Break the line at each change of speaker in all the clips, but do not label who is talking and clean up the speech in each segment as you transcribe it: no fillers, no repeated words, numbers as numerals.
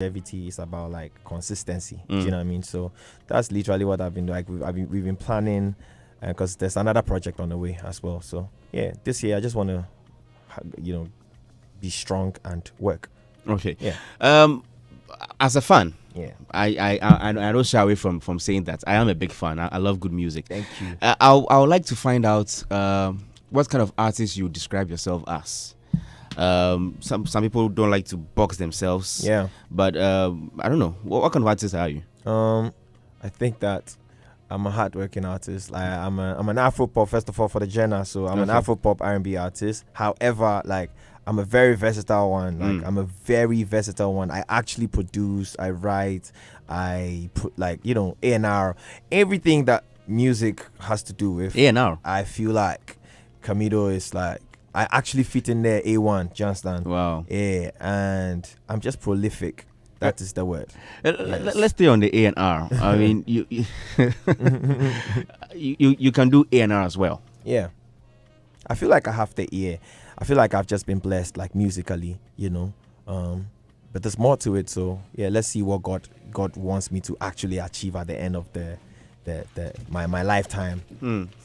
longevity. It's about like consistency. Do you know what I mean? So that's literally what I've been doing. Like we've been planning, because there's another project on the way as well. So yeah, this year I just want to, be strong and work.
Okay.
Yeah.
As a fan,
Yeah.
I don't shy away from saying that I am a big fan. I love good music.
Thank you.
I would like to find out what kind of artist you describe yourself as. Some people don't like to box themselves.
Yeah.
But I don't know. What kind of artist are you?
I think that I'm a hardworking artist. Like I'm an Afro pop, first of all, for the genre. So I'm an Afro pop R&B artist. However, like I'm a very versatile one. Like I'm a very versatile one. I actually produce, I write, I put like, A&R, everything that music has to do with.
A&R.
I feel like Camidoh is like, I actually fit in there A1, do you understand?
Wow.
Yeah, and I'm just prolific. That is the word. Yes.
Let's stay on the A&R. I mean, you you can do A&R as well.
Yeah. I feel like I have the ear. I feel like I've just been blessed, like musically, but there's more to it. So yeah, let's see what God wants me to actually achieve at the end of my lifetime.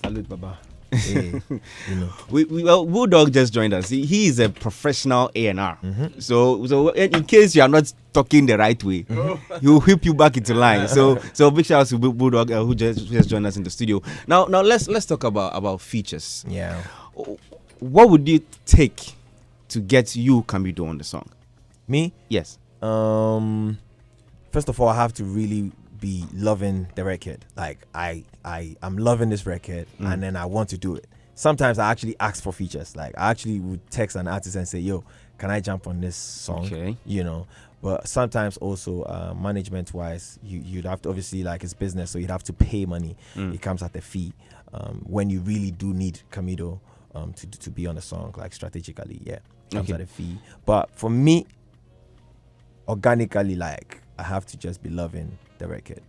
Salute, Baba. Yeah,
Well, Bulldog just joined us. He is a professional A&R. So in case you are not talking the right way, he will whip you back into line. So big shout out to Bulldog who just joined us in the studio. Now let's talk about features.
Yeah.
What would it take to get you Camidoh on the song?
Me?
Yes.
First of all, I have to really be loving the record. Like I'm loving this record, and then I want to do it. Sometimes I actually ask for features. Like I actually would text an artist and say, "Yo, can I jump on this song?"
Okay.
But sometimes also management wise, you'd have to, obviously, like it's business, so you'd have to pay money. It comes at a fee. When you really do need Camidoh to be on a song, like strategically, comes at a fee. But for me, organically, like I have to just be loving the record.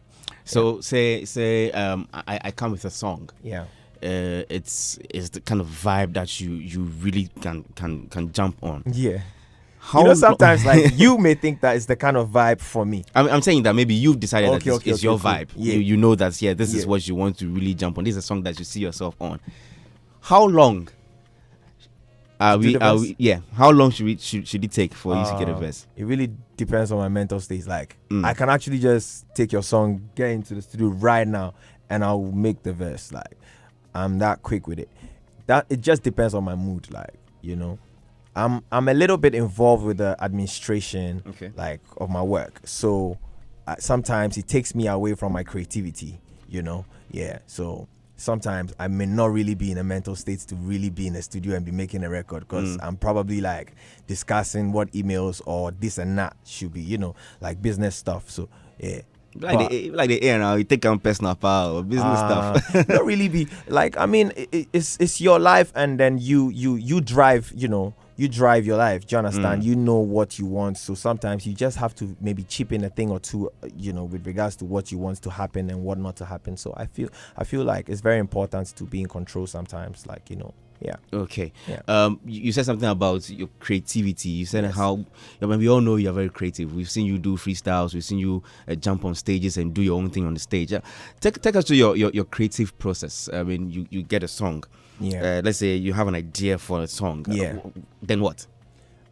So say I come with a song.
Yeah.
It's the kind of vibe that you really can jump on.
Yeah.
How
sometimes like you may think that it's the kind of vibe for me.
I'm saying that maybe you've decided that it's your
cool.
vibe.
Yeah.
You know that this is what you want to really jump on. This is a song that you see yourself on. How long how long should it take for you to get a verse?
It really depends on my mental state. Like I can actually just take your song, get into the studio right now, and I'll make the verse. Like I'm that quick with it. That it just depends on my mood. Like I'm a little bit involved with the administration, like of my work. So sometimes it takes me away from my creativity. Yeah. So sometimes I may not really be in a mental state to really be in a studio and be making a record, because I'm probably like discussing what emails or this and that should be, like business stuff. So yeah.
Like the air now, you take on personal power or business stuff.
Not really be like, I mean, it's your life, and then you drive, you drive your life. Do you understand? You know what you want. So sometimes you just have to maybe chip in a thing or two, with regards to what you want to happen and what not to happen. So I feel like it's very important to be in control sometimes. Like, yeah.
Okay.
Yeah.
You said something about your creativity. You said how, we all know you're very creative. We've seen you do freestyles. We've seen you jump on stages and do your own thing on the stage. Take us to your creative process. I mean, you get a song.
Yeah.
Let's say you have an idea for a song.
Yeah.
Then what?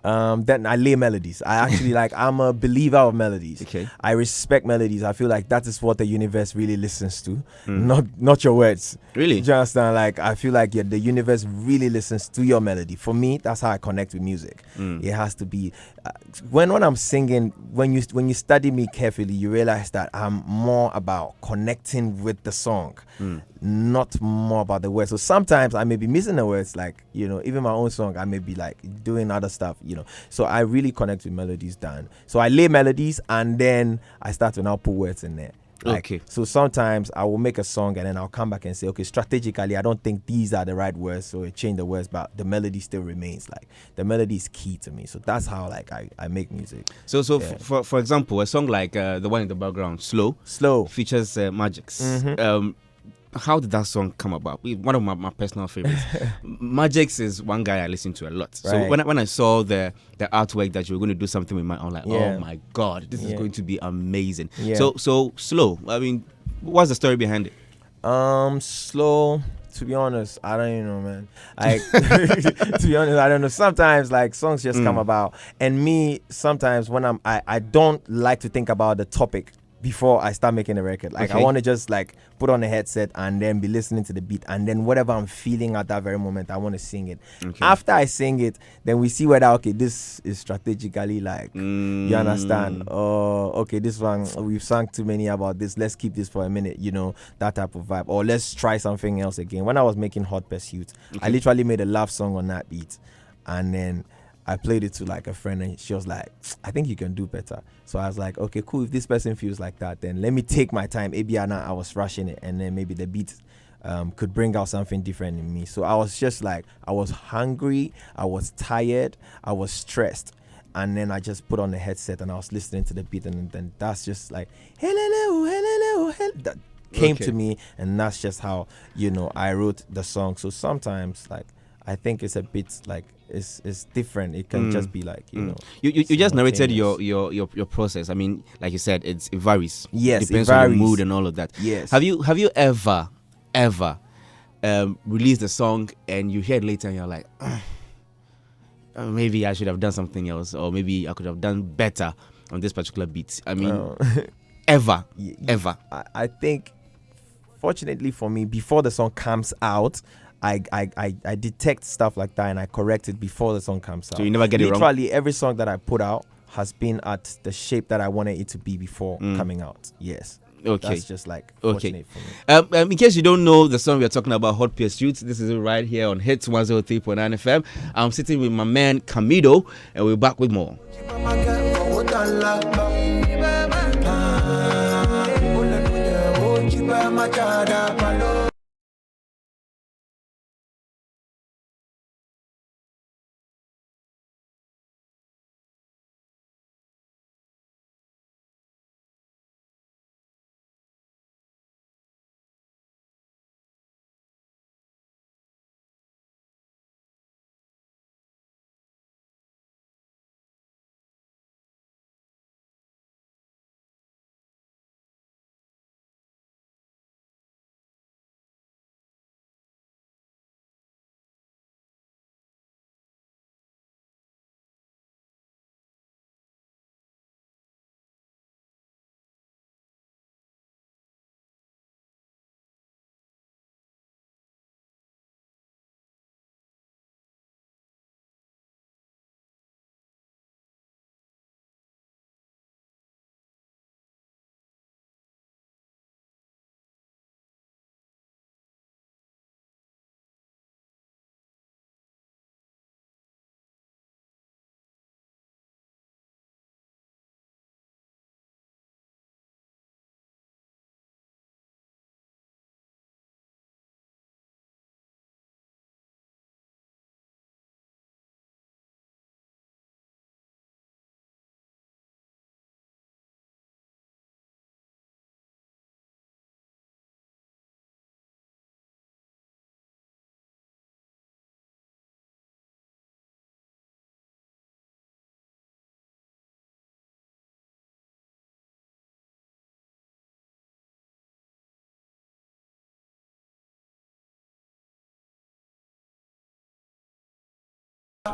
Then I lay melodies. I actually I'm a believer of melodies.
Okay.
I respect melodies. I feel like that is what the universe really listens to, not your words.
Really?
Do you understand? Like I feel like the universe really listens to your melody. For me, that's how I connect with music. It has to be when I'm singing. When you study me carefully, you realize that I'm more about connecting with the song, not more about the words. So sometimes I may be missing the words. Like even my own song, I may be like doing other stuff. So I really connect with melodies down. So I lay melodies and then I start to now put words in there.
Okay.
So sometimes I will make a song and then I'll come back and say, okay, strategically, I don't think these are the right words, so I change the words, but the melody still remains. Like the melody is key to me. So that's how I make music.
So yeah. For example, a song like the one in the background, Slow
Slow
features Magix. how did that song come about? One of my personal favorites. Magix is one guy I listen to a lot. So
Right.
when I saw the artwork that you were going to do something with I'm like,
Yeah.
oh my God, this is going to be amazing.
Yeah.
So Slow. I mean, what's the story behind it?
Slow. To be honest, I don't even know, man. Like, to be honest, I don't know. Sometimes like songs just come about, and me sometimes when I don't like to think about the topic before I start making a record. Like, I want to just like put on a headset and then be listening to the beat, and then whatever I'm feeling at that very moment, I want to sing it. After I sing it, then we see whether this is strategically like you understand. Okay, this one we've sung too many about this. Let's keep this for a minute, that type of vibe. Or let's try something else again. When I was making Hot Pursuit, I literally made a love song on that beat, and then I played it to like a friend, and she was like, I think you can do better. So I was like, okay, cool. If this person feels like that, then let me take my time. Maybe I was rushing it, and then maybe the beat could bring out something different in me. So I was just like, I was hungry, I was tired, I was stressed. And then I just put on the headset and I was listening to the beat, and then that's just like, hello, that came to me, and that's just how, I wrote the song. So sometimes like, I think it's a bit like it's different. It can just be like you
just narrated your process. I mean, like you said, it varies.
Yes,
depends
it varies.
on the mood and all of that.
Yes.
Have you ever released a song and you hear it later and you're like, maybe I should have done something else, or maybe I could have done better on this particular beat? I mean, ever.
I think, fortunately for me, before the song comes out, I detect stuff like that and I correct it before the song comes out.
So you never get it wrong?
Literally every song that I put out has been at the shape that I wanted it to be before coming out. Yes.
Okay.
That's just like fortunate for me.
In case you don't know the song we are talking about, Hot Pursuit, this is it right here on Hits 103.9 FM. I'm sitting with my man Camidoh, and we're back with more.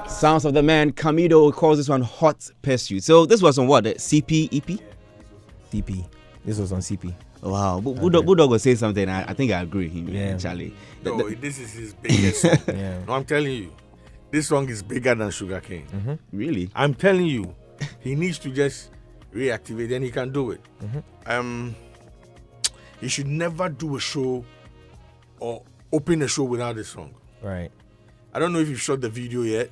Sounds of the man Camidoh calls this one Hot Pursuit. So this was on what, the CP EP?
CP. This was on CP.
Wow, Bulldog was saying something. I think I agree with him, Charlie.
No, this is his biggest song.
Yeah.
No, I'm telling you, this song is bigger than Sugarcane.
Really?
I'm telling you, he needs to just reactivate, and he can do it. He should never do a show or open a show without this song.
Right.
I don't know if you've shot the video yet,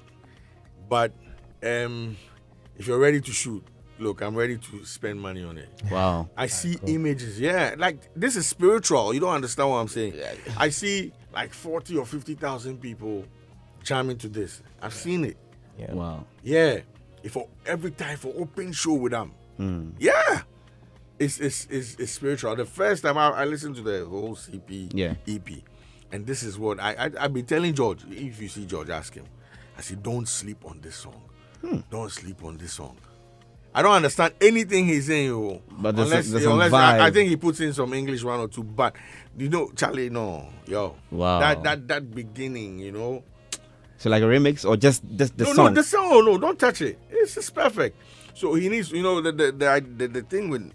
but if you're ready to shoot, look, I'm ready to spend money on it.
Wow.
I see images, like this is spiritual. You don't understand what I'm saying. I see like 40 or 50,000 people jamming to this. I've seen it.
Yeah.
Wow.
Yeah. If for every time for open show with them. Yeah. it's spiritual. The first time I listened to the whole CP
Yeah.
EP, and this is what I've been telling George. If you see George, ask him. I said, don't sleep on this song. Don't sleep on this song. I don't understand anything he's saying,
but there's some
unless
vibe.
I think he puts in some English one or two. But Charlie, no,
Wow.
that beginning,
So like a remix or just the
no,
song?
No, the song, no, don't touch it. It's just perfect. So he needs, the thing with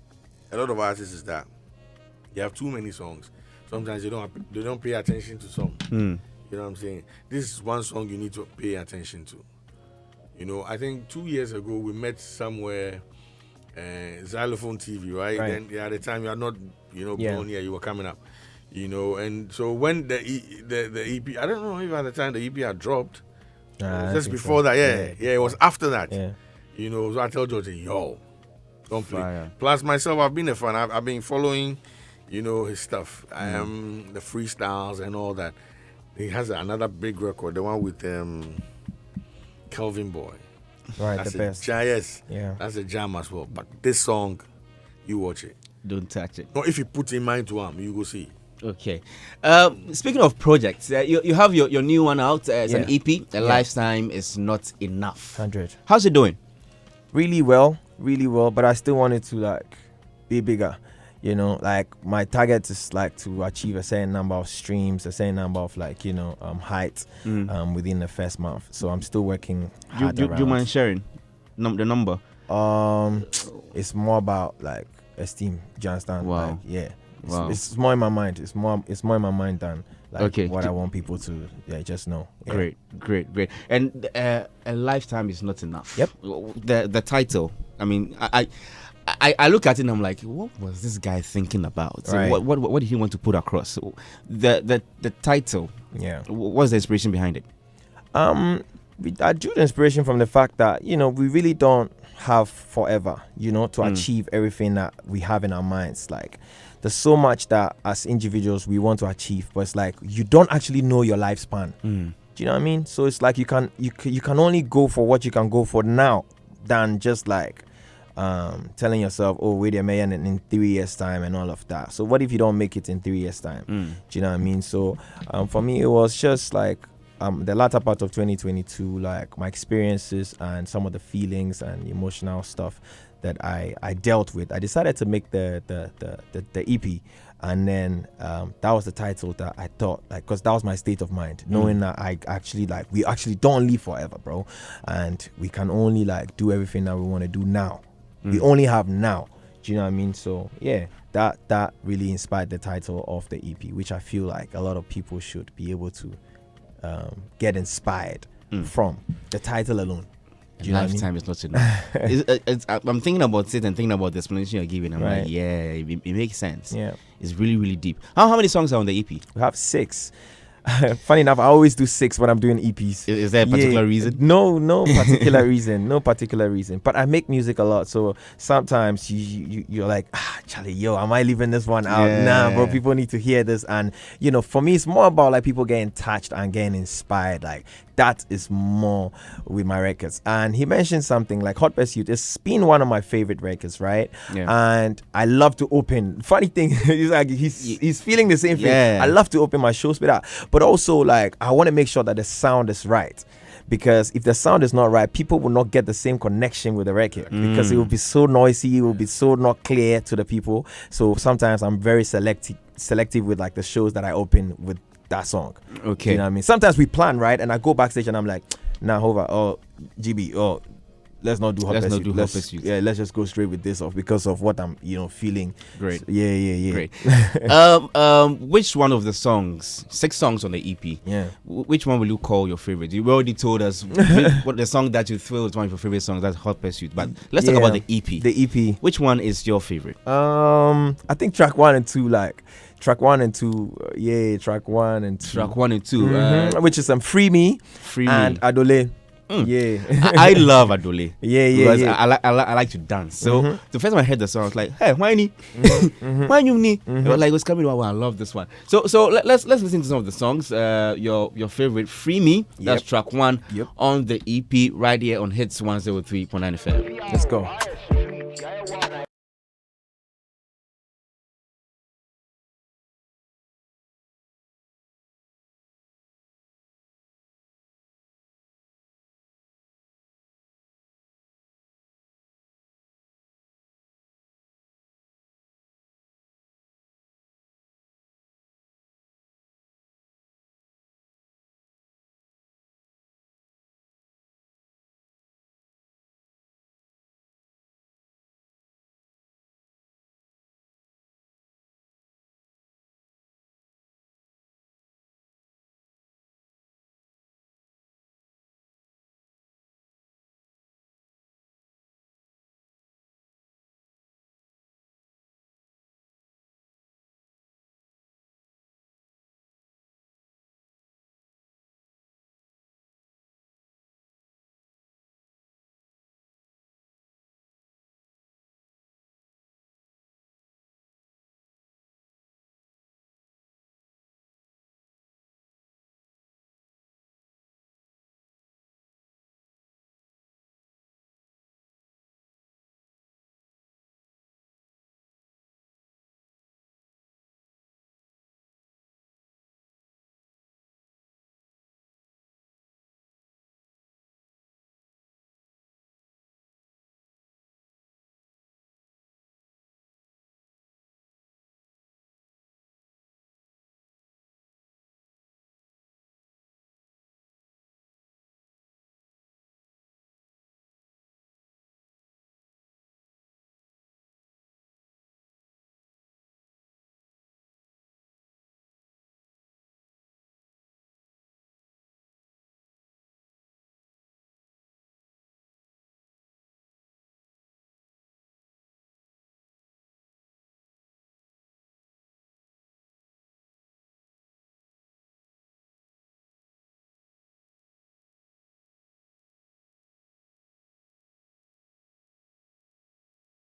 a lot of artists is that you have too many songs. Sometimes they don't pay attention to some. You know what I'm saying? This is one song you need to pay attention to. I think 2 years ago we met somewhere, Xylophone TV, right? Then at the time you are not, born here, you were coming up, and so when the EP, I don't know if at the time the EP had dropped, just before that, it was after that, so I tell George, yo, don't play.
Fire.
Plus myself, I've been a fan. I've been following, his stuff, the freestyles and all that. He has another big record, the one with Kelvin Boy.
Right,
That's
the best.
Yes.
Yeah.
That's a jam as well. But this song, you watch it.
Don't touch it.
No, if you put in mind to him, you go see.
Okay. Speaking of projects, you have your new one out as an EP. A Lifetime is Not Enough.
100.
How's it doing?
Really well. But I still wanted to be bigger. Like my target is to achieve a certain number of streams, a certain number of height within the first month. So I'm still working hard
Do you mind sharing the number?
It's more about esteem. Do you understand?
Wow. Wow.
It's more in my mind. It's more in my mind than what I want people to just know. Yeah.
Great. And a lifetime is not enough.
Yep.
The title. I mean, I look at it and I'm like, what was this guy thinking about? So
Right.
what did he want to put across? So the title.
Yeah.
What's the inspiration behind it?
I drew the inspiration from the fact that we really don't have forever, to achieve everything that we have in our minds. There's so much that as individuals we want to achieve, but it's you don't actually know your lifespan. Do you know what I mean? So it's you can only go for what you can go for now, than just telling yourself, oh, wait a minute, in 3 years time and all of that. So what if you don't make it in 3 years time? Do you know what I mean? So for me it was just the latter part of 2022, my experiences and some of the feelings and emotional stuff that I dealt with. I decided to make the EP, and then that was the title that I thought, because that was my state of mind, knowing that I actually we actually don't live forever, bro, and we can only do everything that we want to do now. We only have now. Do you know what I mean? So yeah, that really inspired the title of the EP, which I feel like a lot of people should be able to get inspired from the title alone. Do you know what I mean?
Lifetime is not enough. I'm thinking about it and thinking about the explanation you're giving. I'm
Right.
like, yeah, it makes sense.
Yeah.
It's really, really deep. How many songs are on the EP?
We have 6. Funny enough, I always do 6 when I'm doing EPs.
Is there a particular reason?
No particular reason. No particular reason. But I make music a lot, so sometimes you're like, Charlie, yo, am I leaving this one out?
Yeah.
Nah, bro, people need to hear this. And for me, it's more about people getting touched and getting inspired. That is more with my records. And he mentioned something Hot Pursuit. It's been one of my favorite records, right?
Yeah.
And I love to open. Funny thing, he's feeling the same thing.
Yeah.
I love to open my shows with that. But also, I want to make sure that the sound is right. Because if the sound is not right, people will not get the same connection with the record. Because it will be so noisy, it will be so not clear to the people. So sometimes I'm very selective with the shows that I open with that song.
Okay.
You know what I mean? Sometimes we plan, right? And I go backstage and I'm like, nah, Hova, GB, let's not do Hot Pursuit. Yeah, let's just go straight with this off because of what I'm, feeling.
Great.
So, yeah.
Great. Which one of the songs, 6 songs on the EP,
Yeah.
which one will you call your favorite? You already told us what the song that you feel is one of your favorite songs, that's Hot Pursuit. But let's talk about the EP.
The EP.
Which one is your favorite?
I think track 1 and 2, track 1 and 2, track 1 and 2.
Track 1 and 2.
Which is Free Me and Adole. Yeah.
I love Adole. Because
Yeah.
I like to dance. So the first time I heard the song, I was like, hey, whiny. Whiny. It was coming. Wow, I love this one. So let's listen to some of the songs. Your favorite, Free Me. That's track 1 on the EP right here on Hits 103.9 FM.
Let's go.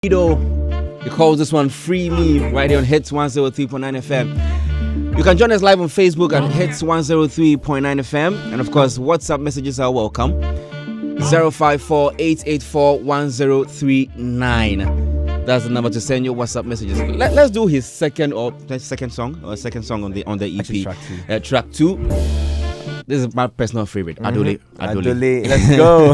You call this one Free Me right here on Hits 103.9 FM. You can join us live on Facebook at Hits 103.9 FM. And of course, WhatsApp messages are welcome. 054-884-1039. That's the number to send your WhatsApp messages. Let's do his second song on the EP. Track 2. This is my personal favorite. Adole.
Let's go.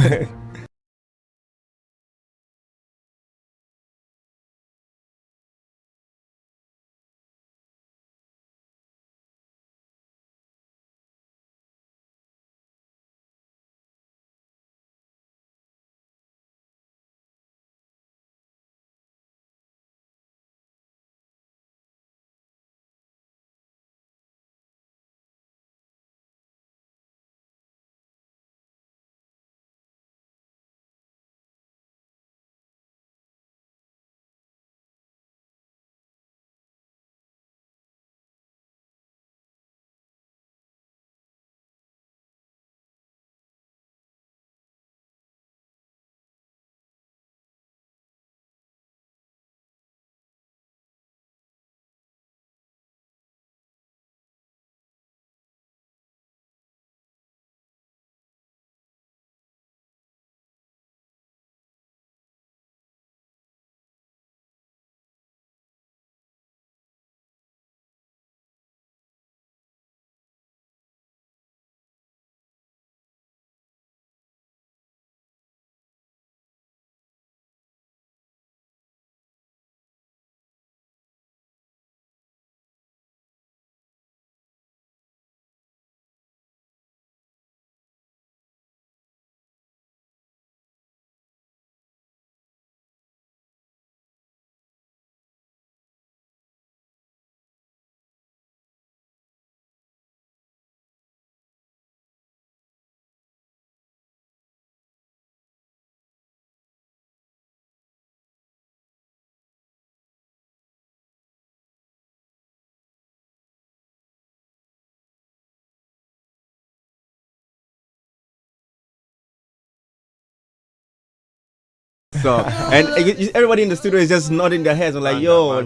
So, and everybody in the studio is just nodding their heads. I'm like,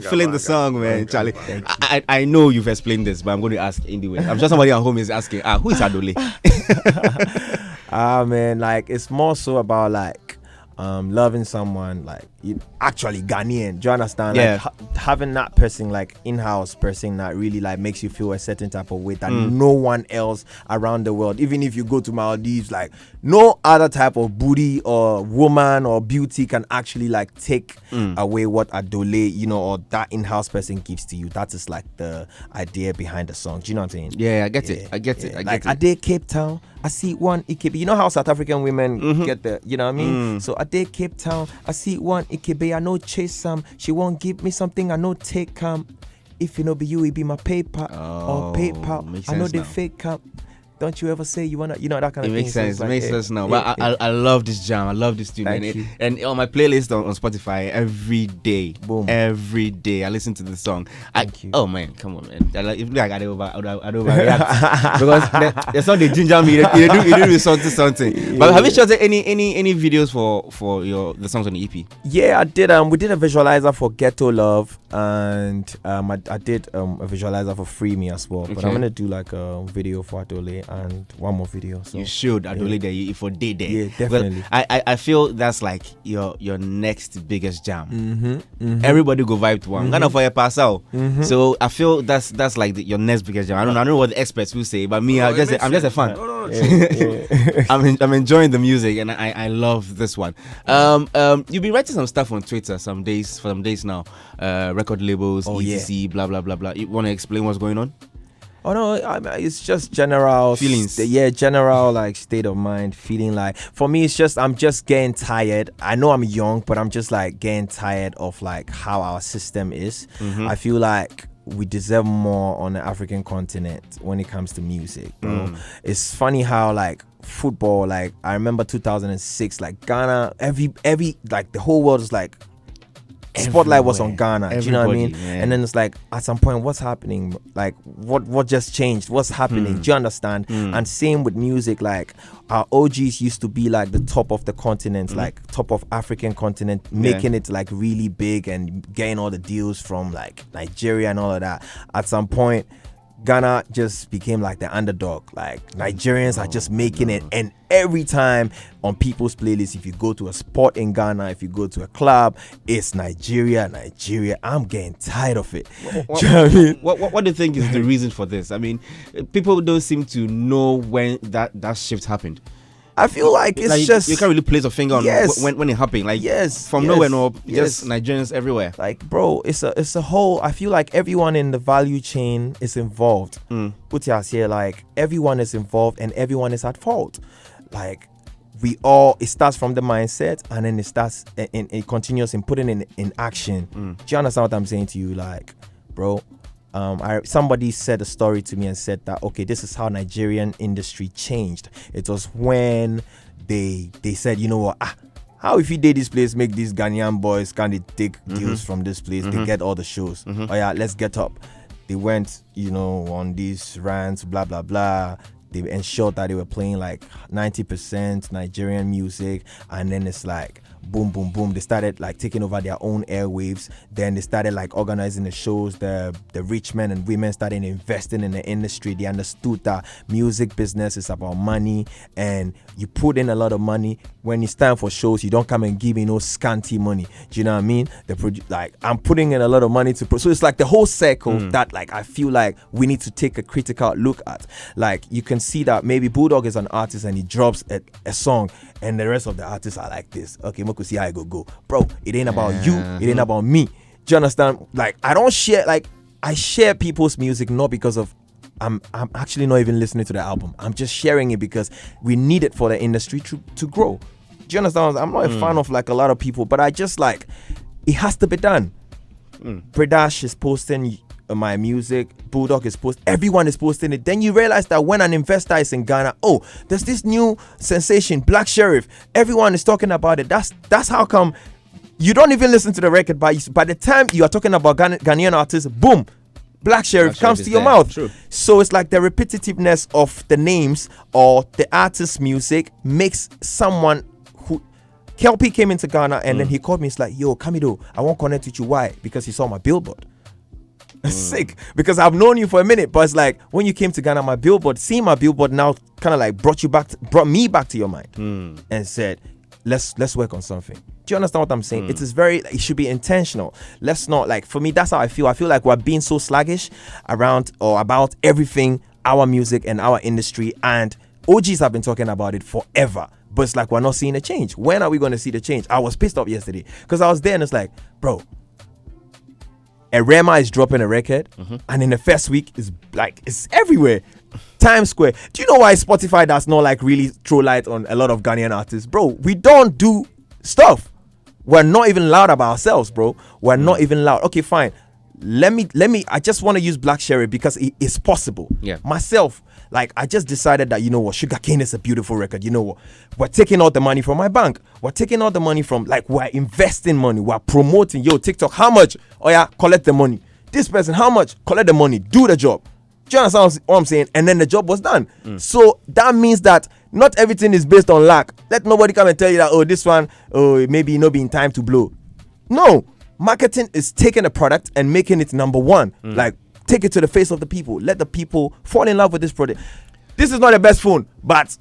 feeling the song, man. Charlie, I know you've explained this, but I'm going to ask anyway. I'm sure somebody at home is asking, who is Adole?
Man, like, it's more so about like loving someone, like actually Ghanaian. Do you understand?
Yeah.
Like having that person, like in-house person, that really like makes you feel a certain type of way that no one else around the world, even if you go to Maldives, like no other type of booty or woman or beauty can actually like take away what Adole, or that in-house person gives to you. That is like the idea behind the song. Do you know what I'm saying?
Yeah, I get it. I get it.
I did Cape Town. I see one Ikebe. You know how South African women get the, you know what I mean? So I did Cape Town. I see one Ikebe. I know chase some. She won't give me something. I know take if you know be you, it be my paper or PayPal. I know they fake Don't you ever say you wanna, that kind of thing.
It makes sense.
Like,
it makes sense now. But I love this jam. I love this tune. And on my playlist on Spotify every day.
Boom.
Every day I listen to the song.
Thank you.
Oh man, come on, man. If I got overreact because the song they ginger me. They do something. Yeah. But have you shot any videos for the songs on the EP?
Yeah, I did. We did a visualizer for Ghetto Love, and I did a visualizer for Free Me as well. But
Okay.
I'm gonna do like a video for Adole and one more video. So
You should Adole there for day there.
Yeah, definitely.
Well, I feel that's like your next biggest jam. Everybody go vibe to one. Kind of for your pass out. So I feel that's like your next biggest jam. I don't know what the experts will say, but me, I'm just a fan.
No.
I'm enjoying the music and I love this one. You've been writing some stuff on Twitter for some days now. Record labels, etc. Blah blah blah blah. You want to explain what's going on?
Oh no, it's just general
Feelings.
General like state of mind. Feeling like, for me, it's just I'm just getting tired. I know I'm young, but I'm just like getting tired of like how our system is. I feel like we deserve more on the African continent when it comes to music, bro. It's funny how like football, like I remember 2006, like Ghana, every like the whole world is like spotlight was on Ghana. Do you know what I mean?
Everybody, man.
And then it's like at some point, what's happening? Like what just changed? What's happening? Do you understand? And same with music. Like our OGs used to be like the top of the continent, like top of African continent, making it like really big and getting all the deals from like Nigeria and all of that. At some point, Ghana just became like the underdog. Like Nigerians are just making it, and every time on people's playlists, if you go to a spot in Ghana, if you go to a club, it's Nigeria. I'm getting tired of it.
What,
Do you know what I mean?
what do you think is the reason for this? I mean, people don't seem to know when that shift happened.
I feel like it's
like,
just
you can't really place a finger on
Yes.
when it happened. Like from
yes,
nowhere, no,
yes.
just Nigerians everywhere.
like, bro, it's a whole. I feel like everyone in the value chain is involved. Put us here, like everyone is involved and everyone is at fault. Like it starts from the mindset and then it continues in putting in action. Do you understand what I'm saying to you? Like, bro, somebody said a story to me and said that, okay, this is how Nigerian industry changed. It was when they said, you know what, how if you did this place, make these Ghanaian boys kind of take deals from this place, they get all the shows. Oh yeah, let's get up. They went, on these rants, blah blah blah. They ensured that they were playing like 90% Nigerian music, and then it's like boom, boom, boom. They started like taking over their own airwaves. Then they started like organizing the shows. The rich men and women started investing in the industry. They understood that music business is about money, and you put in a lot of money. When it's time for shows, you don't come and give me no scanty money. Do you know what I mean? Like I'm putting in a lot of money so it's like the whole circle that like I feel like we need to take a critical look at. Like you can see that maybe Bulldog is an artist and he drops a song, and the rest of the artists are like this. Okay, Moku, see how I go. Bro, it ain't about you. It ain't about me. Do you understand? Like, I don't share, like, I share people's music not because of, I'm actually not even listening to the album. I'm just sharing it because we need it for the industry to grow. Do you understand? I'm not a fan of, like, a lot of people, but I just, like, it has to be done. Predash is posting my music, Bulldog is posting, everyone is posting it. Then you realize that when an investor is in Ghana, there's this new sensation, Black Sheriff, everyone is talking about it. That's how come you don't even listen to the record, by the time you are talking about Ghanaian artists, boom, Black Sheriff comes to your mouth.
True.
So it's like the repetitiveness of the names or the artist's music makes someone who Kelpie came into Ghana and then he called me. It's like, yo, Camidoh, I won't connect with you. Why? Because he saw my billboard. Sick, because I've known you for a minute, but it's like when you came to Ghana, seeing my billboard now kind of like brought me back to your mind and said, let's work on something. Do you understand what I'm saying? It should be intentional. Let's not, like, for me, that's how I feel. I feel like we're being so sluggish around or about everything, our music and our industry, and OGs have been talking about it forever, but it's like we're not seeing a change. When are we going to see the change? I was pissed off yesterday because I was there and it's like, bro, Rema is dropping a record, and in the first week it's everywhere. Times Square. Do you know why Spotify does not like really throw light on a lot of Ghanaian artists, bro? We don't do stuff. We're not even loud about ourselves, bro. We're not even loud. Okay, fine. Let me. I just want to use Black Sherry because it is possible.
Yeah.
Myself, like, I just decided that, you know what, Sugarcane is a beautiful record. You know what? We're taking all the money from my bank. We're taking all the money from, like, we're investing money. We're promoting. Yo, TikTok, how much? Oh, yeah, collect the money. This person, how much? Collect the money. Do the job. Do you understand what I'm saying? And then the job was done. So that means that not everything is based on luck. Let nobody come and tell you that, this one, maybe not be in time to blow. No. Marketing is taking a product and making it number one. Like, take it to the face of the people. Let the people fall in love with this product. This is not the best phone, but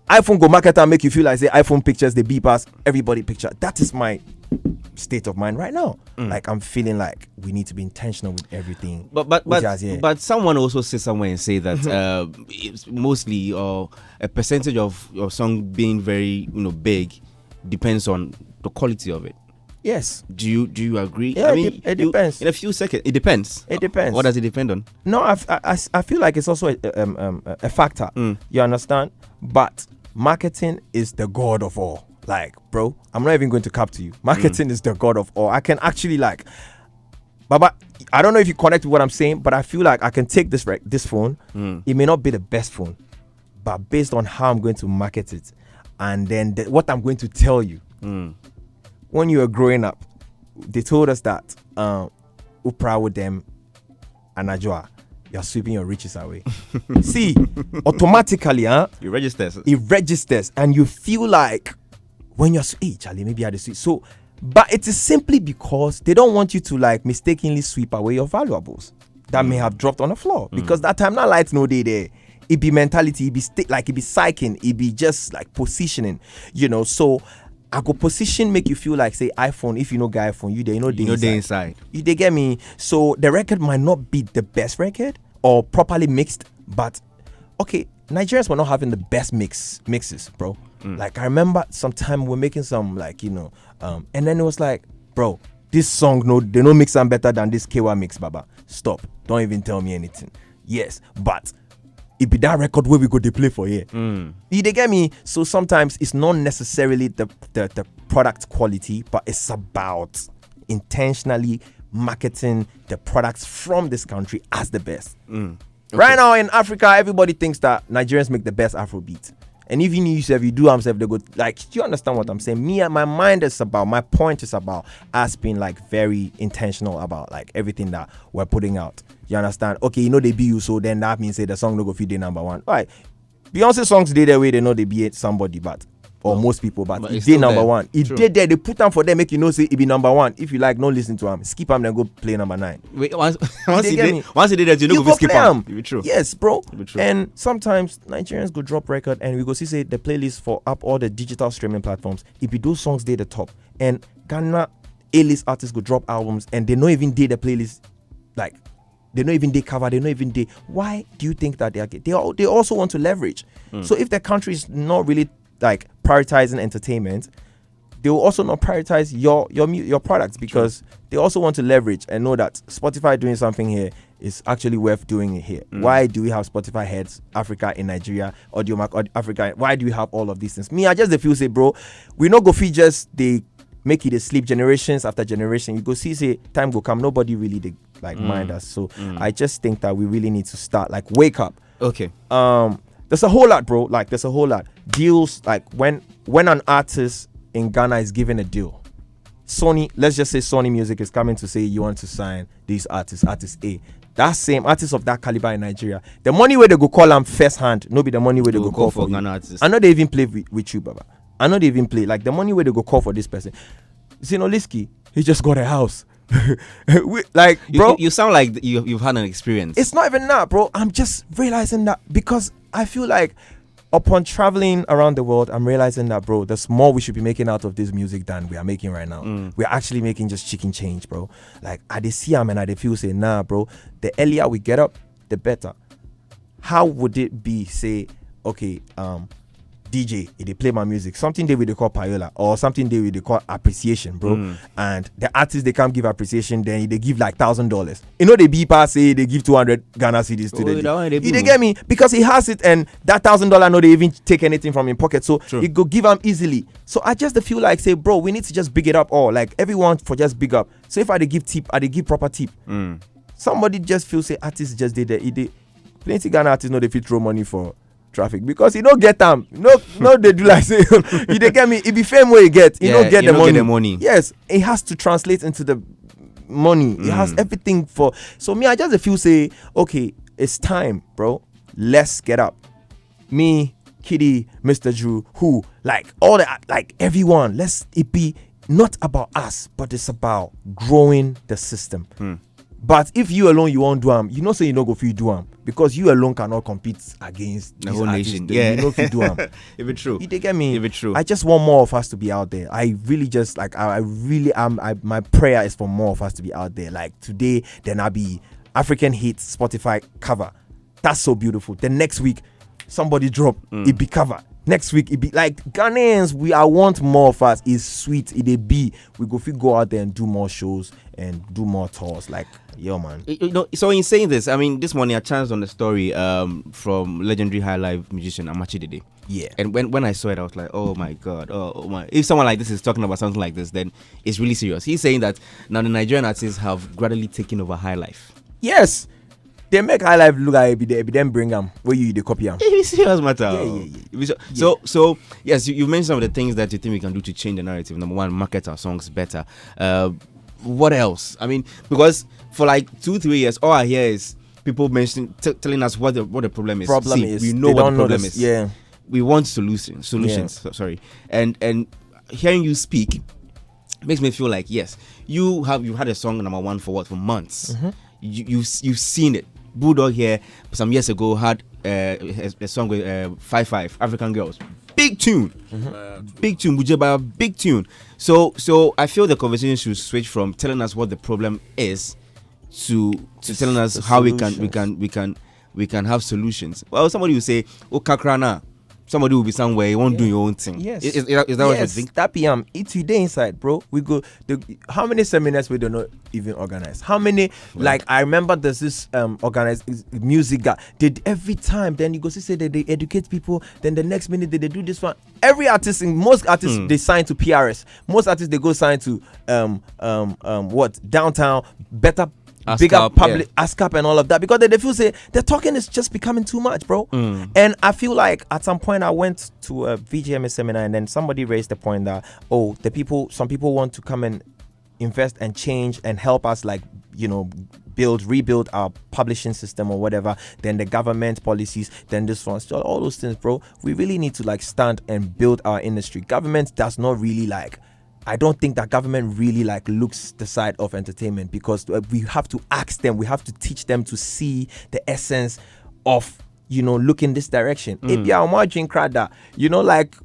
iPhone go market and make you feel like, say, iPhone pictures, they beep us, everybody picture. That is my state of mind right now. Like, I'm feeling like we need to be intentional with everything.
But someone also said somewhere and say that it's mostly a percentage of your song being very big depends on the quality of it.
Yes.
Do you agree?
Yeah, it depends.
In a few seconds, it depends.
It depends.
What does it depend on?
No, I feel like it's also a factor. You understand? But marketing is the god of all. Like, bro, I'm not even going to cap to you. Marketing is the god of all. I can actually, like, Baba, I don't know if you connect with what I'm saying, but I feel like I can take this phone. It may not be the best phone, but based on how I'm going to market it, and then what I'm going to tell you. When you were growing up, they told us that Upra with them and Ajwa, you're sweeping your riches away. See, automatically,
it registers.
It registers, and you feel like when you're Charlie, maybe I had to sweep. So, but it is simply because they don't want you to like mistakenly sweep away your valuables that may have dropped on the floor, because that time not lights no day there. It be mentality, it be it be psyching, it be just like positioning, So I go position make you feel like say iPhone. If you know guy iPhone, you know the
inside.
They get me. So the record might not be the best record or properly mixed, but okay, Nigerians were not having the best mixes, bro. Like I remember sometime we're making some like and then it was like, bro, this song they no mix them better than this KY mix, Baba. Stop. Don't even tell me anything. Yes, but it be that record where we go to play for here. You they get me? So sometimes it's not necessarily the product quality, but it's about intentionally marketing the products from this country as the best. Okay. Right now in Africa, everybody thinks that Nigerians make the best Afrobeat. And even you do themselves, they go like, do you understand what I'm saying? My point is about us being like very intentional about like everything that we're putting out. You understand? Okay, they be you, so then that means say the song no go feed the number one. Right. Beyonce songs did their way, they know they be somebody, or most people, but it did number one. It did there, they put them for them, make say it be number one. If you like, no listen to them, skip them, then go play number 9.
Wait, once you did that, you go skip them. It be true.
Yes, bro. True. And sometimes Nigerians go drop record and we go see say the playlist for up all the digital streaming platforms. It be those songs they the top. And Ghana A-list artists go drop albums and they not even did the playlist, like they not even they cover, they not even they. Why do you think that they also want to leverage? So if the country is not really like prioritizing entertainment, they will also not prioritize your products, because they also want to leverage and know that Spotify doing something here is actually worth doing it here. Why do we have Spotify heads Africa in Nigeria, Audiomack Africa? Why do we have all of these things? Me, I just feel say, bro, we not go feed just they make it a sleep generations after generation. You go see say time go come, nobody really they like mind us. So I just think that we really need to start like wake up.
Okay.
There's a whole lot, bro. Like there's a whole lot. Deals like when an artist in Ghana is given a deal, Sony, let's just say Sony Music is coming to say you want to sign these artists, artist A. That same artist of that caliber in Nigeria, the money where they go call them first hand, no be the money where they go call for Ghana artists. I know they even play with you, Baba. I know they even play like the money where they go call for this person. Zinoliski, he just got a house. Like, bro,
you sound like you've had an experience.
It's not even that, bro. I'm just realizing that because I feel like upon traveling around the world, I'm realizing that, bro, there's more we should be making out of this music than we are making right now. We're actually making just chicken change, bro. Like, I dey see them and I dey feel say, nah, bro, the earlier we get up, the better. How would it be, say, okay, DJ, if they play my music, something they will call payola or something they will call appreciation, bro. And the artists they can't give appreciation, then they give like $1,000. They be pass say they give 200 Ghana cedis to the. They get me because he has it, and that $1,000 no they even take anything from his pocket, so it go give him easily. So I just feel like say, bro, we need to just big it up all, like everyone for just big up. So if I they give tip, I they give proper tip. Somebody just feel say artists just did that. Plenty Ghana artists know they fit throw money for traffic because you don't get them. No, they do like say you they get me. It be fame where you get. You don't get the money. Yes, it has to translate into the money. It has everything for. So me, I just feel say, okay, it's time, bro. Let's get up. Me, Kitty, Mr. Drew, who like all that, like everyone. It be not about us, but it's about growing the system. But if you alone you won't do them, you know say you no go fit do them because you alone cannot compete against
the whole nation.
You know fit do them.
If it's true,
you get me.
If it's true,
I just want more of us to be out there. I really just like I really am. My prayer is for more of us to be out there. Like today, then I'll be African Hitz Spotify cover. That's so beautiful. Then next week, somebody drop it be cover. Next week it be like Ghanaians. I want more of us. It's sweet. It be we go out there and do more shows and do more tours. Like yo man.
So in saying this, I mean this morning I chanced on a story from legendary high life musician Amachi Dede.
Yeah.
And when I saw it, I was like, oh my god, oh my! If someone like this is talking about something like this, then it's really serious. He's saying that now the Nigerian artists have gradually taken over high life.
Yes. They make high life look like they then bring them where you copy them.
It's serious matter.
Yeah.
So yes, you mentioned some of the things that you think we can do to change the narrative. Number one, market our songs better. what else? I mean, because for like 2-3 years, all I hear is people telling us what the problem is. We know what the problem is.
Yeah,
we want solutions. Sorry, and hearing you speak makes me feel like yes, you had a song number 1 for months. You've seen it. Bulldog here some years ago had a song with 5-5 African Girls. Big tune, big tune, Bujeba, big tune. So I feel the conversation should switch from telling us what the problem is to telling us how we can have solutions. Well, somebody will say, "Oh, Kakrana." Somebody will be somewhere, you won't do your own thing.
Yes.
Is that what you think?
That PM, it's today inside, bro. We go. How many seminars we do not even organize? How many? Like I remember there's this organized music guy. Did every time. Then you go say that they educate people. Then the next minute they do this one. Every artist, most artists they sign to PRS. Most artists they go sign to what downtown better. Bigger public ASCAP and all of that because they feel say the talking is just becoming too much, bro. And I feel like at some point I went to a VGMS seminar and then somebody raised the point that some people want to come and invest and change and help us like rebuild our publishing system or whatever. Then the government policies, then this one, so all those things, bro. We really need to like stand and build our industry. Government does not really like. I don't think that government really like looks the side of entertainment because we have to ask them, we have to teach them to see the essence of, look in this direction. If you're watching Krada, like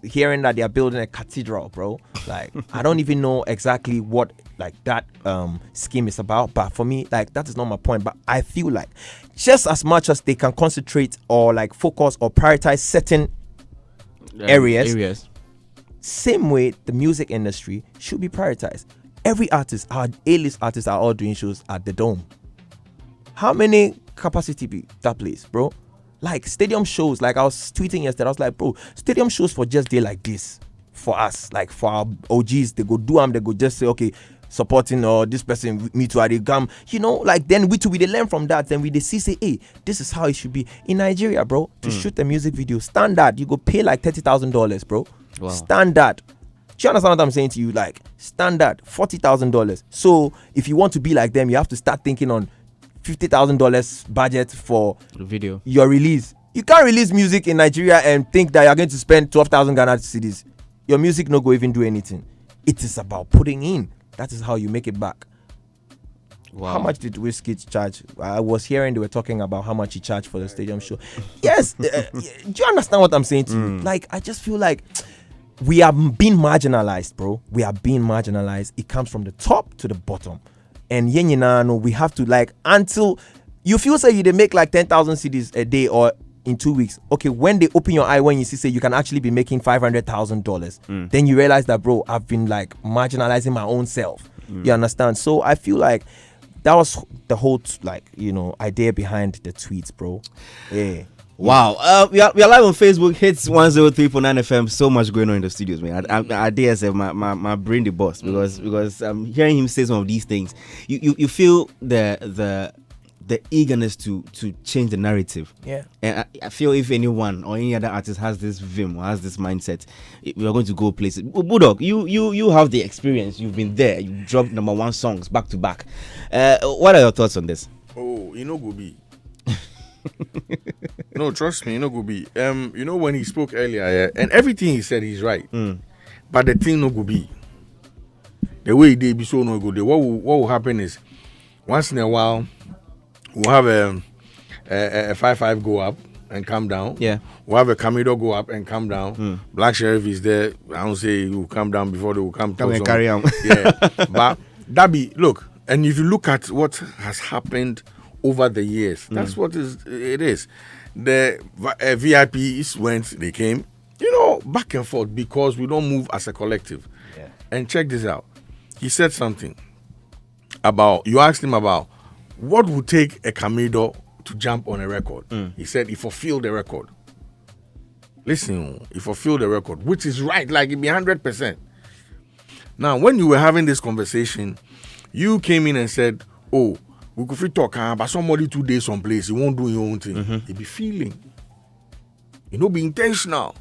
hearing that they are building a cathedral, bro. Like, I don't even know exactly what like that scheme is about. But for me, like that is not my point. But I feel like just as much as they can concentrate or like focus or prioritize certain areas. Same way, the music industry should be prioritized. Every artist, our A-list artists are all doing shows at the Dome. How many capacity be that place, bro? Like stadium shows, like I was tweeting yesterday, I was like, bro, stadium shows for just day like this, for us, like for our OGs, they go do them, they go just say, okay, supporting or this person, me too, I dey come, like then we learn from that, then we see say, hey, this is how it should be. In Nigeria, bro, to shoot a music video, standard, you go pay like $30,000, bro. Wow. Standard. Do you understand what I'm saying to you? Like standard $40,000. So if you want to be like them, you have to start thinking on $50,000 budget for
the video,
your release. You can't release music in Nigeria and think that you're going to spend 12,000 Ghana cedis. Your music no go even do anything. It is about putting in. That is how you make it back. Wow. How much did Wizkid charge? I was hearing they were talking about how much he charged for the stadium show. Yes. Do you understand what I'm saying to you? Like, I just feel like we are being marginalized, bro. We are being marginalized. It comes from the top to the bottom. And we have to like, until you feel say you they make like 10,000 CDs a day or in 2 weeks. Okay, when they open your eye, when you see say you can actually be making $500,000, then you realize that, bro, I've been like marginalizing my own self. You understand? So I feel like that was the whole idea behind the tweets, bro. Yeah.
Wow. We are live on Facebook, Hits 103.9 FM. So much going on in the studios, man. I dare say my brain the boss because I'm hearing him say some of these things. You feel the eagerness to change the narrative. Yeah. And I feel if anyone or any other artist has this vim or has this mindset, we are going to go places. Bulldog, you have the experience. You've been there. You dropped number 1 songs back to back. What are your thoughts on this?
Oh, go be. No, trust me, go be. When he spoke earlier, and everything he said, he's right. But the thing no go be. The way they be so no go. What will happen is once in a while we'll have a 5-5 go up and come down. Yeah. We'll have a Camidoh go up and come down. Black Sheriff is there. I don't say he will come down before they will come
and carry on.
Yeah. But that be look, and if you look at what has happened over the years, that's what it is. The VIPs went, they came, back and forth because we don't move as a collective. Yeah. And check this out. He said something about, you asked him about what would take a Camidoh to jump on a record. He said he fulfilled the record. Listen, he fulfilled the record, which is right, like it be 100%. Now, when you were having this conversation, you came in and said, oh, we could free talk, but somebody 2 days someplace, you won't do your own thing. He be feeling. Be intentional.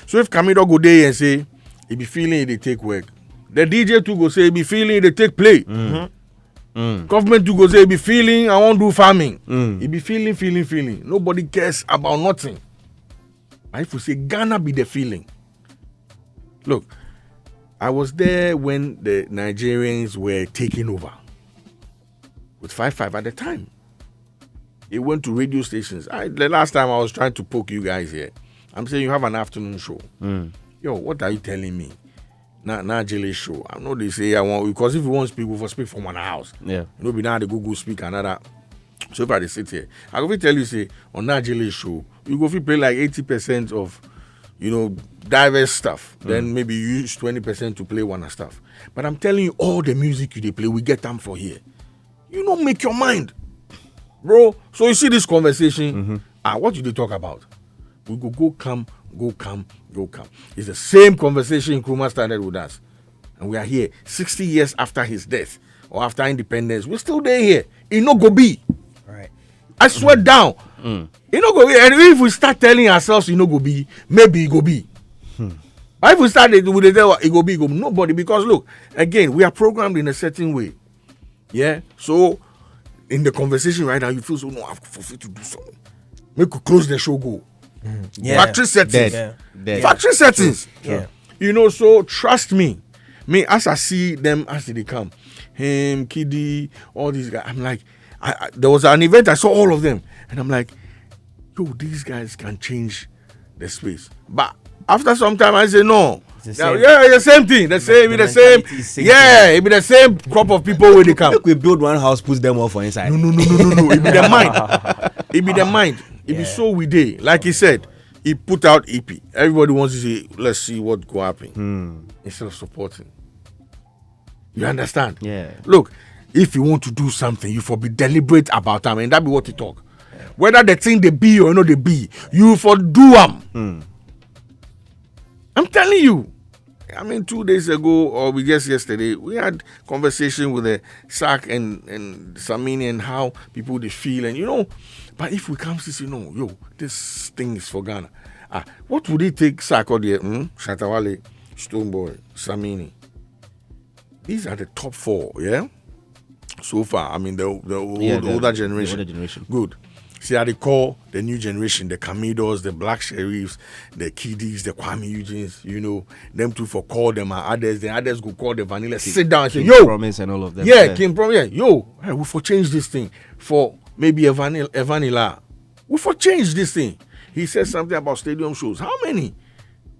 So if Camidoh go there and say, he be feeling, they take work, The DJ too go say he be feeling they take play. Government too go say he be feeling I won't do farming. He be feeling. Nobody cares about nothing. And if we say Ghana be the feeling. Look, I was there when the Nigerians were taking over with 5-5 at the time. It went to radio stations. The last time I was trying to poke you guys here, I'm saying you have an afternoon show. Yo, what are you telling me? Not Jelly show. I know they say I want, because if you want to speak, we will speak from one house.
Yeah.
You know, be now the Google speak another. So if I sit here, I go tell you, say, on that Jelly show, you go play like 80% of, diverse stuff. Then maybe you use 20% to play one stuff. But I'm telling you, all the music you play, we get them for here. You don't make your mind. Bro, so you see this conversation, what do they talk about? We go come. It's the same conversation Nkrumah started with us. And we are here 60 years after his death or after independence. We're still there here. It no go be.
Right.
I swear down. It no go be. And if we start telling ourselves it no go be, maybe it go be. But if we start with it go be, nobody. Because look, again, we are programmed in a certain way. Yeah? So, in the conversation right now, you feel so, no, I have to do something. Make you close the show, go. Factory settings.
Dead.
Factory settings.
Yeah.
So trust me. As I see them as they come, him, Kiddy, all these guys, I'm like, there was an event, I saw all of them. And I'm like, yo, these guys can change the space. But after some time, I say, no. It's the same thing. The same. It be the same crop of people when they come.
We build one house, push them all for inside.
No. It be the mind. It be so we day. Like he said, he put out EP. Everybody wants to say, let's see what go happen. Instead of supporting. You understand?
Yeah.
Look, if you want to do something, you for be deliberate about them, and that be what you talk. Whether the thing they be or not they be, you for do them. I'm telling you. 2 days ago, or just yesterday, we had conversation with the SAC and Samini and how people they feel, and but if we come to say, no, this thing is for Ghana. What would it take SAC or the Shatawale, Stoneboy, Samini? These are the top 4, yeah? So far, the older generation.
The older generation.
Good. See how they call the new generation, the Camidohs, the Black Sheriffs, the Kiddies, the Kwame Eugenes, them two for call them and others. The others go call the Vanilla. Sit down and say, yo.
Promise and all of them.
Yeah, King Promise. Yeah. Yo, we for change this thing for maybe a Vanilla. We for change this thing. He said something about stadium shows. How many?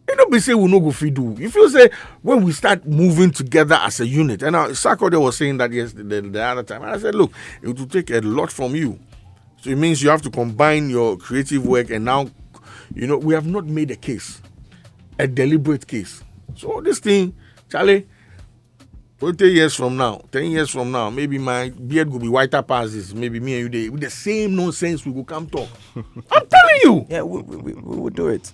You don't be say we no go fit do. If you say when we start moving together as a unit, and Sarkodie was saying that the other time, and I said, look, it will take a lot from you. So it means you have to combine your creative work, and now, we have not made a case, a deliberate case. So this thing, Charlie, 20 years from now, 10 years from now, maybe my beard will be whiter past this. Maybe me and you, with the same nonsense, we will come talk. I'm telling you.
Yeah, we will do it.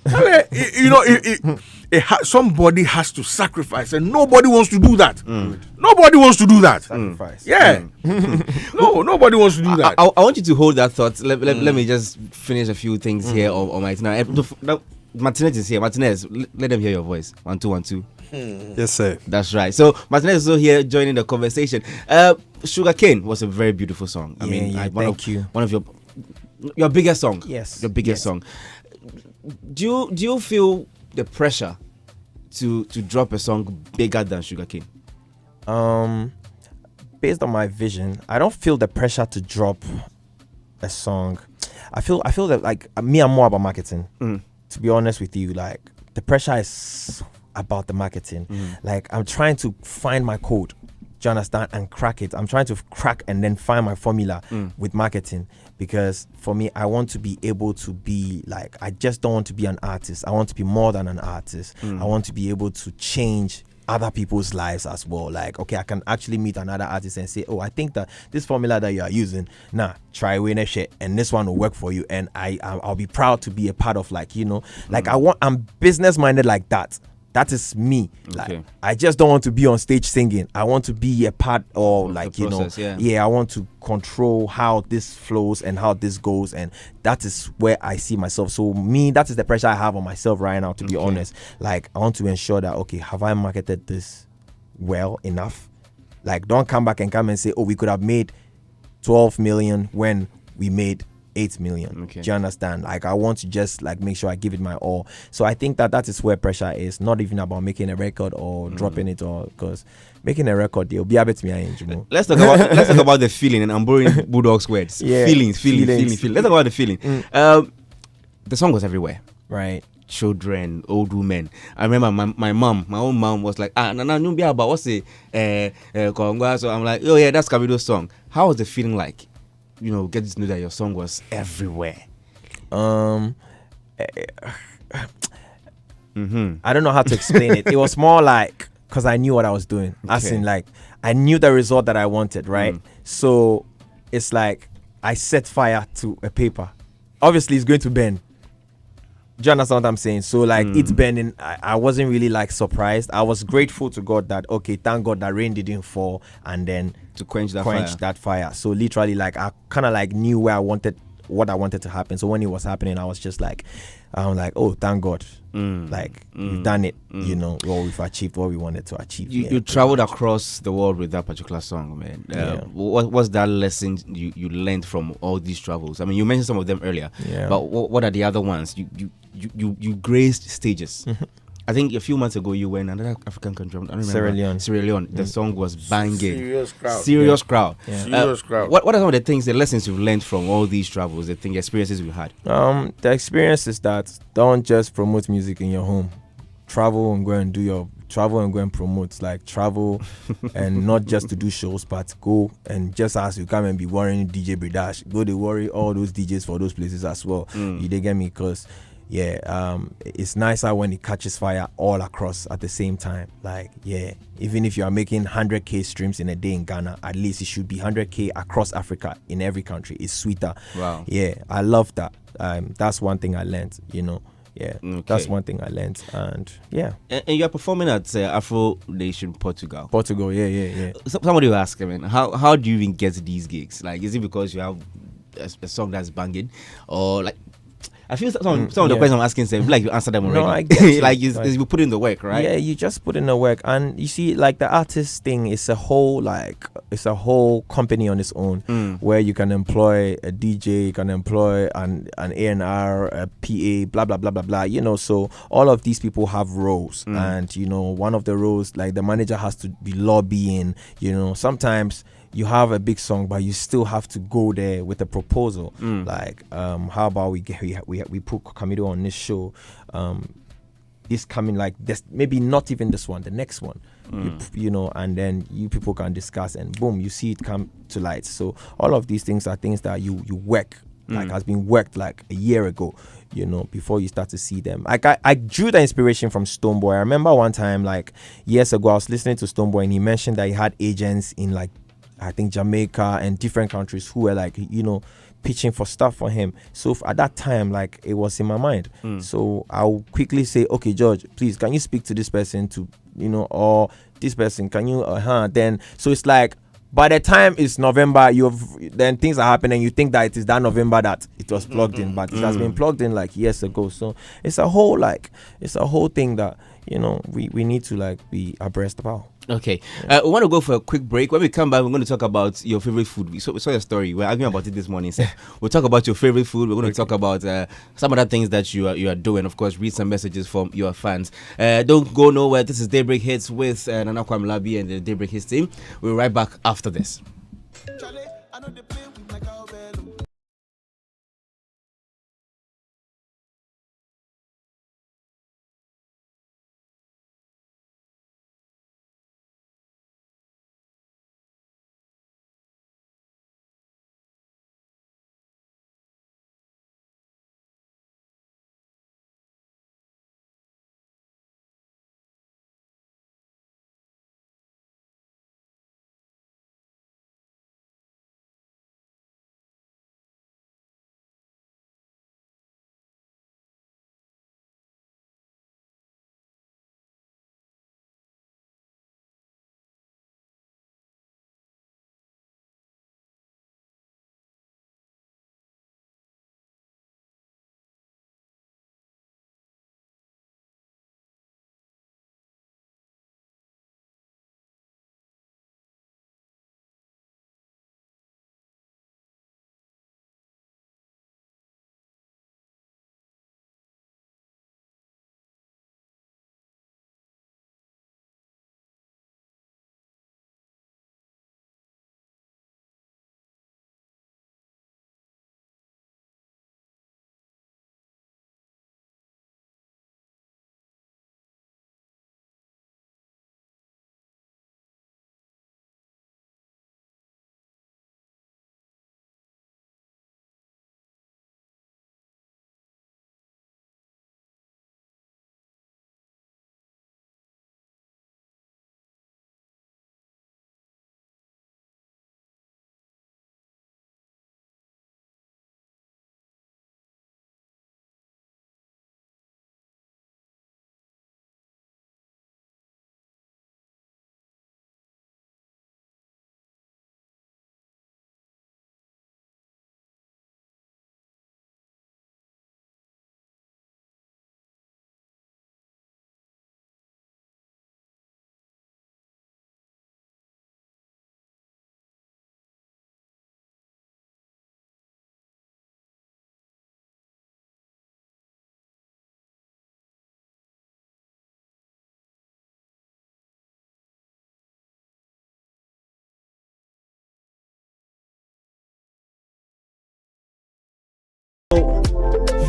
Somebody has to sacrifice, and nobody wants to do that. Nobody wants to do that.
Sacrifice.
Yeah. No, nobody wants to do that.
I want you to hold that thought. Let me just finish a few things here on my now. Martinez is here. Martinez, let them hear your voice. 1 2 1 2.
Yes, sir.
That's right. So Martinez is also here joining the conversation. Sugarcane was a very beautiful song.
Thank you.
One of your biggest song.
Yes.
Your biggest song. Do you feel the pressure to drop a song bigger than Sugarcane?
Based on my vision, I don't feel the pressure to drop a song. I feel that like me, I'm more about marketing. To be honest with you, like the pressure is about the marketing. Like I'm trying to find my code, do you understand, and crack it. I'm trying to crack and then find my formula with marketing, because for me, I want to be able to be like, I just don't want to be an artist. I want to be more than an artist. I want to be able to change other people's lives as well. Like, okay, I can actually meet another artist and say, oh, I think that this formula that you are using, try winning shit, and this one will work for you, and I'll be proud to be a part of, like, like I'm business minded like that. That is me.
Okay.
Like, I just don't want to be on stage singing. I want to be a part of like,
process,
I want to control how this flows and how this goes, and that is where I see myself. So me, that is the pressure I have on myself right now, to be honest. Like, I want to ensure that, okay, have I marketed this well enough. Like, don't come back and say, oh, we could have made 12 million when we made 8 million.
Okay.
Do you understand? Like, I want to just like make sure I give it my all. So I think that is where pressure is, not even about making a record or dropping it, or because making a record, they'll be able to me.
Let's talk about the feeling, and I'm borrowing Bulldog's words.
Yeah,
Feelings. Let's talk about the feeling. The song was everywhere.
Right.
Children, old women. I remember my own mom was like, no, be about what's it? Kongo. So I'm like, oh yeah, that's Camidoh's song. How was the feeling like? Get to know that your song was everywhere.
I don't know how to explain it. It was more like, because I knew what I was doing. As in, like, I knew the result that I wanted, right? So it's like I set fire to a paper. Obviously, it's going to burn. Do you understand what I'm saying? So like it's burning. I wasn't really like surprised. I was grateful to God that, okay, thank God that rain didn't fall, and then
to quench that fire.
So literally, like, I kind of like knew what I wanted to happen. So when it was happening, I was just like, I'm like, oh, thank God, like we've done it. We've achieved what we wanted to achieve.
You traveled across the world with that particular song, man. What was that lesson you learned from all these travels? I mean, you mentioned some of them earlier, but what are the other ones? You graced stages. I think a few months ago you were in another African country. I don't remember. Sierra Leone. The song was banging.
Serious crowd.
Serious crowd.
Serious crowd.
What are some of the lessons you've learned from all these travels? The experiences you had.
The experience is that don't just promote music in your home. Travel and go and promote. Like, travel and not just to do shows, but go and just as you come and be worrying DJ Bridash, go to worry all those DJs for those places as well. You did get me? Because it's nicer when it catches fire all across at the same time. Like, even if you are making 100k streams in a day in Ghana, at least it should be 100k across Africa in every country. It's sweeter.
Wow.
Yeah, I love that. That's one thing I learned,
Okay.
That's one thing I learned. And
and you're performing at Afro Nation Portugal.
Yeah.
Somebody will ask, man, how do you even get these gigs? Like, is it because you have a song that's banging, or like, I feel some of the questions I'm asking, like you answer them already.
No, I get you.
Like you put in the work, right?
Yeah, you just put in the work, and you see, like, the artist thing is a whole company on its own, where you can employ a DJ, you can employ an A&R, a PA, blah blah blah blah blah. So all of these people have roles, and one of the roles, like, the manager has to be lobbying. Sometimes you have a big song, but you still have to go there with a proposal. Like, how about we put Camidoh on this show? This coming, like, this, maybe not even this one, the next one. And then you people can discuss, and boom, you see it come to light. So all of these things are things that you work, like, has been worked like a year ago, before you start to see them. Like, I drew the inspiration from Stonebwoy. I remember one time, like, years ago, I was listening to Stonebwoy, and he mentioned that he had agents in, like, I think Jamaica and different countries who were, like, pitching for stuff for him. So at that time, like, it was in my mind. So I'll quickly say, okay, George, please, can you speak to this person to, or this person, can you, then, so it's like, by the time it's November, then things are happening. You think that it is that November that it was plugged in, but it has been plugged in like years ago. So it's a whole thing that we need to, like, be abreast about.
Okay, we want to go for a quick break. When we come back, we're going to talk about your favorite food. We saw your story. We're arguing about it this morning. So we'll talk about your favorite food. We're going to talk about some other things that you are doing. Of course, read some messages from your fans. Don't go nowhere. This is Daybreak Hitz with Nana Kwame Labi and the Daybreak Hitz team. We'll be right back after this.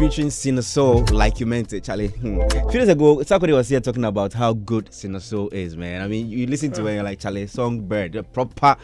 featuring Camidoh, like you meant it, Charlie. A few days ago, Sakode was here talking about how good Camidoh is, man. I mean, you listen to it, you're like, Charlie, songbird, the proper.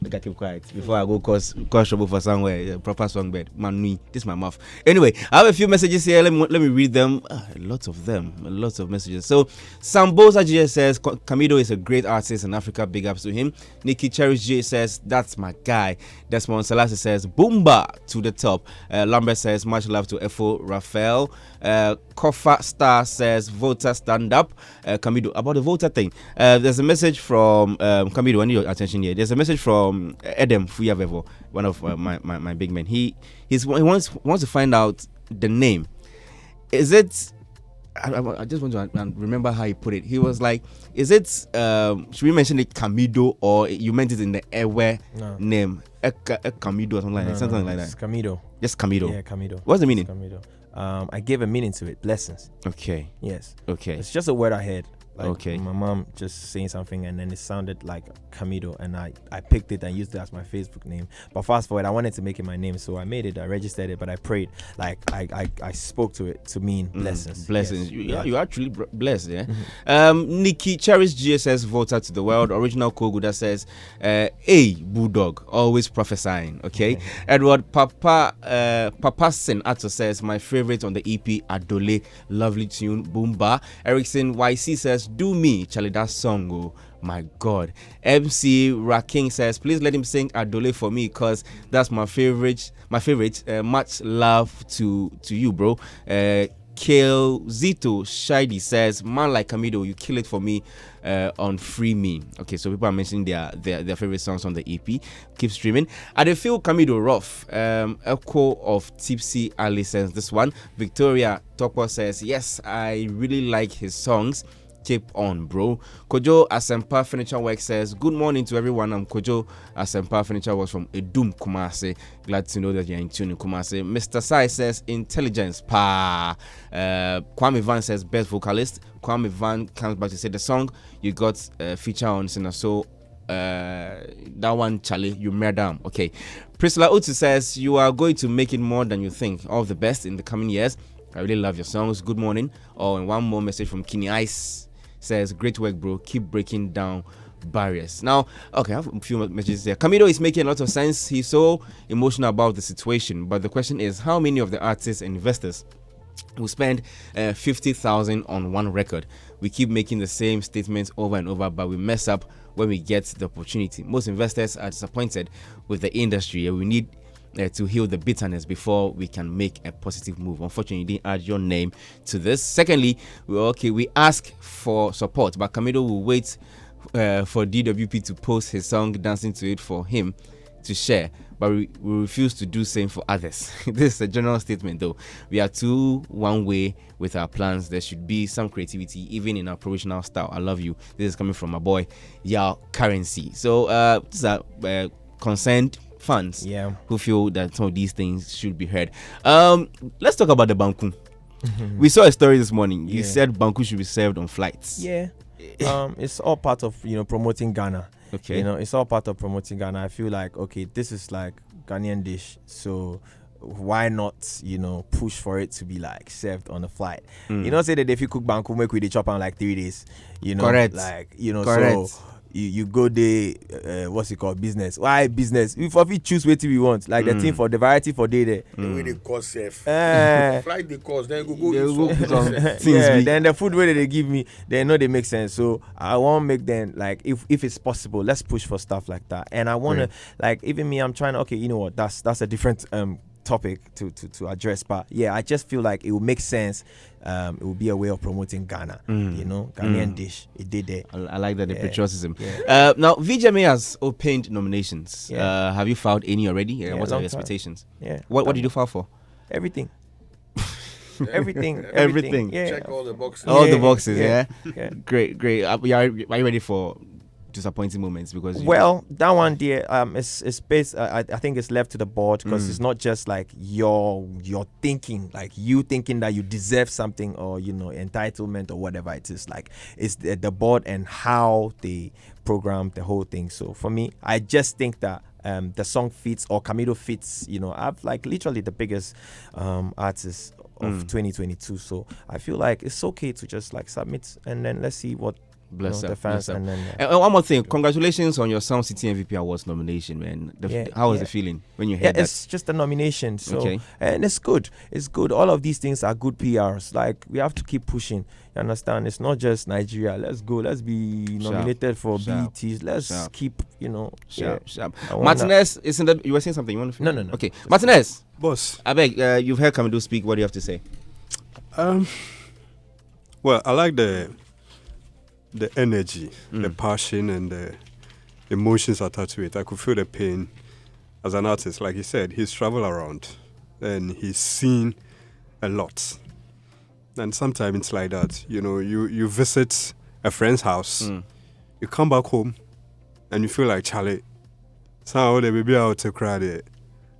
I gotta keep quiet before I go cause trouble for somewhere. Proper songbird, man. This is my mouth. Anyway, I have a few messages here. Let me read them. Lots of messages. So, Sambosa G says Camidoh is a great artist in Africa. Big ups to him. Nikki Cherish J says that's my guy. Desmond Selassie says Boomba to the top. Lambert says much love to Efo Raphael. Kofa Star says voter stand up. Camidoh, about the voter thing. There's a message from Camidoh. I need your attention here. There's a message from Edem Fuyavevo, one of my big men. He wants to find out the name. Is it? I just want to remember how he put it. He was like, "Is it? Should we mention it Camidoh, or you meant it in the Ewe name? Camidoh or something like that? Something like that.
It's Camidoh.
Just Camidoh.
Yeah, Camidoh.
What's the meaning?
Camidoh. I gave a meaning to it. Blessings.
Okay.
Yes.
Okay.
It's just a word I heard. Like
okay.
My mom just saying something, and then it sounded like Camidoh, and I picked it and used it as my Facebook name. But fast forward, I wanted to make it my name, so I made it. I registered it, but I prayed. Like I spoke to it to mean blessings.
Blessings.
Yes.
You're actually blessed, yeah. Mm-hmm. Nikki Cherish GSS voter to the world. Original Koguda says, "Hey, Bulldog, always prophesying." Okay. Edward Papa Sin Ato says, "My favorite on the EP, Adole, lovely tune, Boomba." Erickson YC says, "Do me, Charlie, that song, oh my God." MC Raking says, "Please let him sing Adole for me, cause that's my favorite. Much love to you, bro." Kale Zito Shady says, "Man like Camidoh, you kill it for me on Free Me." Okay, so people are mentioning their favorite songs on the EP. Keep streaming. I feel Camidoh rough. Echo of Tipsy Ali says this one. Victoria Tokwa says, "Yes, I really like his songs. Keep on, bro." Kojo Asempa Furniture Works says, "Good morning to everyone. I'm Kojo Asempa Furniture Works from Edum, Kumasi. Glad to know that you're in tune in Kumasi." Mr. Sai says, "Intelligence, pa." Kwame Van says, "Best vocalist." Kwame Van comes back to say the song you got feature on Camidoh. That one, Charlie, you murder. Okay. Priscilla Utu says, "You are going to make it more than you think. All the best in the coming years. I really love your songs. Good morning." And one more message from Kinney Ice says, "Great work, bro. Keep breaking down barriers." Now, okay, I have a few messages here. Camidoh is making a lot of sense. He's so emotional about the situation. But the question is, how many of the artists and investors will spend 50,000 on one record? We keep making the same statements over and over, but we mess up when we get the opportunity. Most investors are disappointed with the industry, and we need to heal the bitterness before we can make a positive move. Unfortunately, you didn't add your name to this. Secondly, we ask for support, but Camidoh will wait for DWP to post his song Dancing to It for him to share, but we refuse to do same for others. This is a general statement, though. We are too one way with our plans. There should be some creativity even in our provisional style. I love you. This is coming from my boy Yao Currency. So these are concerned fans who feel that some of these things should be heard. Let's talk about the Banku. We saw a story this morning. He said Banku should be served on flights.
It's all part of promoting Ghana.
Okay.
It's all part of promoting Ghana. I feel like, okay, this is like Ghanaian dish, so why not push for it to be like served on a flight? Say that if you cook Banku, make with the chop on like 3 days.
Correct.
Like
Correct.
So you go there, what's it called, business. Why business? If we choose what we want, like the thing for the variety for day there.
The way they cost safe. Flight they cost, then
then the food way they give me, they know they make sense. So I want to make them like, if it's possible, let's push for stuff like that. And I want to like, even me, I'm trying to, okay, you know what, that's a different topic to address, but I just feel like it will make sense. It will be a way of promoting Ghana, Ghanaian dish. It did it.
I like that, the patriotism. Now VJMA has opened nominations. Have you filed any already? What are your expectations? What did you file for?
Everything. Everything.
Check all the boxes.
All the boxes. Great. Are you ready for disappointing moments? Because
that one there it's based, I think it's left to the board, because it's not just like your thinking, like you thinking that you deserve something, or entitlement or whatever it is. Like it's the board and how they program the whole thing. So for me, I just think that the song fits, or Camidoh fits. I've like literally the biggest artists of 2022. So I feel like it's okay to just like submit and then let's see what
Bless
the fans and then.
And one more thing, congratulations on your Sound City MVP Awards nomination, man. How was the feeling when you heard that?
It's just a nomination, so and it's good. It's good. All of these things are good PRs. Like we have to keep pushing. You understand? It's not just Nigeria. Let's go. Let's be nominated for BETs. Let's keep,
Sharp. Martinez, isn't that you were saying something? You want to?
No.
Okay, Martinez,
boss.
I beg. You've heard Camidoh speak. What do you have to say?
Well, I like the energy, the passion, and the emotions attached to it. I could feel the pain as an artist. Like he said, he's traveled around and he's seen a lot. And sometimes it's like that. You visit a friend's house, you come back home, and you feel like, Charlie, somehow they will be out to cry there.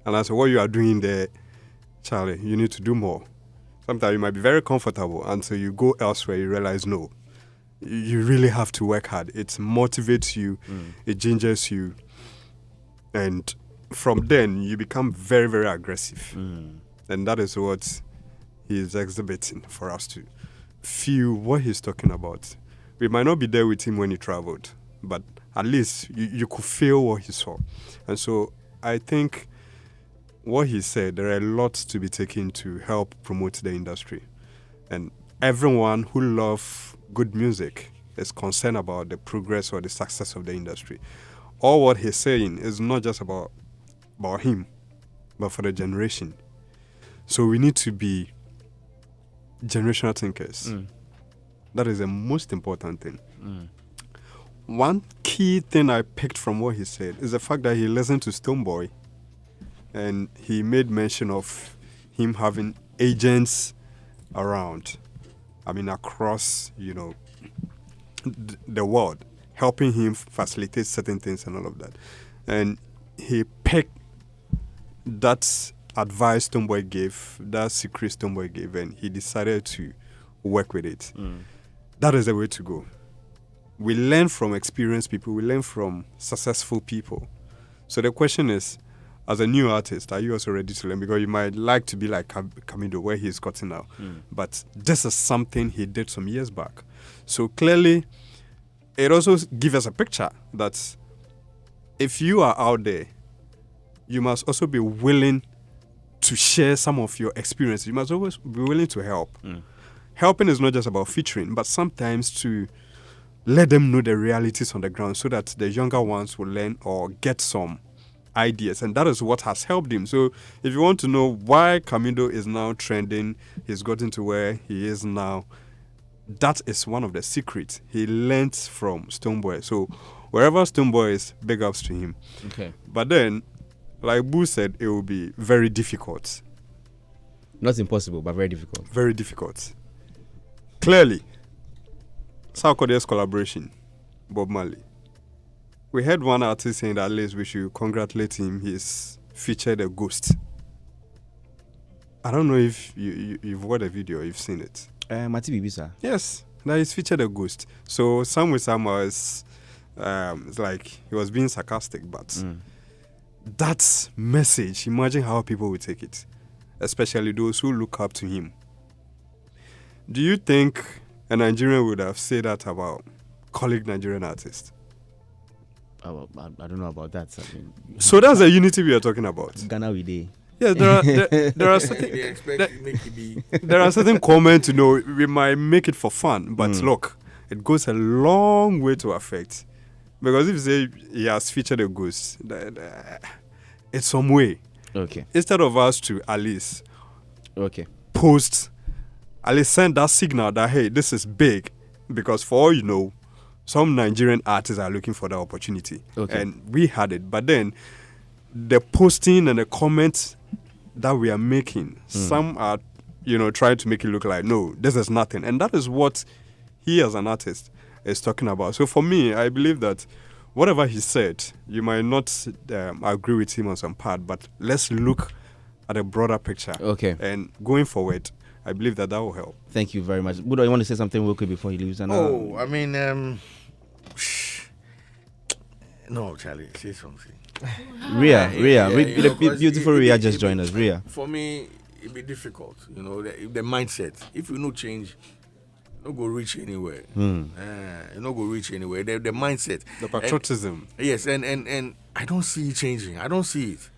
And I said, what you are doing there, Charlie, you need to do more. Sometimes you might be very comfortable until you go elsewhere, you realize, no. You really have to work hard. It motivates you. It gingers you. And from then, you become very, very aggressive. And that is what he is exhibiting for us to feel what he's talking about. We might not be there with him when he traveled, but at least you could feel what he saw. And so I think what he said, there are a lot to be taken to help promote the industry. And everyone who loves good music is concerned about the progress or the success of the industry. All what he's saying is not just about him, but for the generation. So we need to be generational thinkers. That is the most important thing. One key thing I picked from what he said is the fact that he listened to Stonebwoy, and he made mention of him having agents around. Across, the world, helping him facilitate certain things and all of that. And he picked that advice Stonebwoy gave, that secret Stonebwoy gave, and he decided to work with it. That is the way to go. We learn from experienced people, we learn from successful people. So the question is, as a new artist, are you also ready to learn? Because you might like to be like Camidoh, where he's gotten now. But this is something he did some years back. So clearly, it also gives us a picture that if you are out there, you must also be willing to share some of your experiences. You must always be willing to help. Helping is not just about featuring, but sometimes to let them know the realities on the ground so that the younger ones will learn or get some ideas, and that is what has helped him. So if you want to know why Camidoh is now trending, he's gotten to where he is now, that is one of the secrets he learned from Stonebwoy. So wherever Stonebwoy is, big ups to him.
Okay.
But then, like Boo said, it will be very difficult.
Not impossible, but very difficult.
Very difficult. Clearly, South Korea's collaboration, Bob Marley. We heard one artist saying that at least we should congratulate him. He's featured a ghost. I don't know if you've watched the video, you've seen it.
Mati Bibisa.
Yes, that he's featured a ghost. So some with some was, it's like he was being sarcastic, but that message, imagine how people would take it, especially those who look up to him. Do you think a Nigerian would have said that about colleague Nigerian artists?
I don't know about that.
So that's the unity we are talking about.
Ghana we day.
Yeah, there are certain there are certain comments, we might make it for fun, but look, it goes a long way to affect. Because if you say he has featured a ghost, it's some way.
Okay.
Instead of us to at least post, at least send that signal that, hey, this is big, because for all you know, some Nigerian artists are looking for that opportunity.
Okay.
And we had it. But then the posting and the comments that we are making, some are, trying to make it look like, no, this is nothing. And that is what he as an artist is talking about. So for me, I believe that whatever he said, you might not agree with him on some part, but let's look at a broader picture.
Okay.
And going forward, I believe that will help.
Thank you very much. Budo, you want to say something real quick before he leaves?
No, Charlie, say something.
Ria, beautiful Ria just joined us. Ria.
For me, it be difficult. You know, the mindset. If you no change, you no go reach anywhere. You no go reach anywhere. The mindset,
The patriotism.
yes, and I don't see it changing. I don't see it.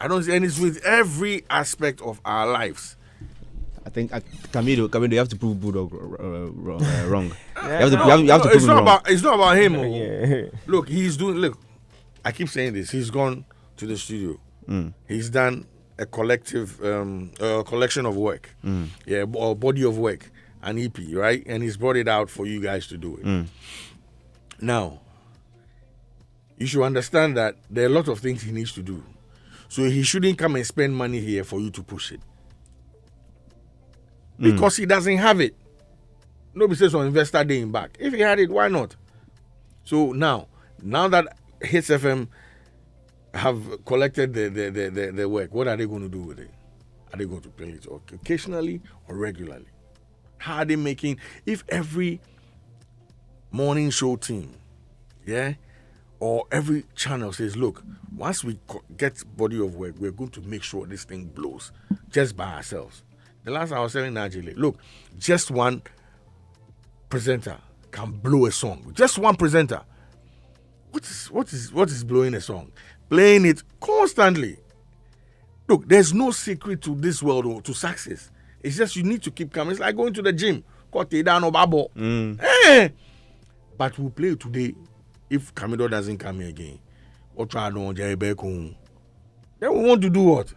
I don't see, and it's with every aspect of our lives.
I think Camidoh, you have to prove Bulldog wrong.
Yeah,
You have to prove
it's
him
not
wrong.
about. It's not about him. Oh.
Yeah.
Look, he's doing. Look, I keep saying this. He's gone to the studio. He's done a collective, collection of work. Yeah, or body of work, an EP, right? And he's brought it out for you guys to do it. Now, you should understand that there are a lot of things he needs to do. So he shouldn't come and spend money here for you to push it. Because he doesn't have it. Nobody says on Investor Day in back. If he had it, why not? So now that Hits FM have collected the work, what are they going to do with it? Are they going to play it occasionally or regularly? How are they making, if every morning show team, yeah, or every channel says, look, once we get body of work, we're going to make sure this thing blows just by ourselves. The last I was telling Najee, look, just one presenter can blow a song. Just one presenter. What is blowing a song? Playing it constantly. Look, there's no secret to this world or to success. It's just you need to keep coming. It's like going to the gym. But we'll play it today. If Camidoh doesn't come here again, what try to do back home? Then we want to do what?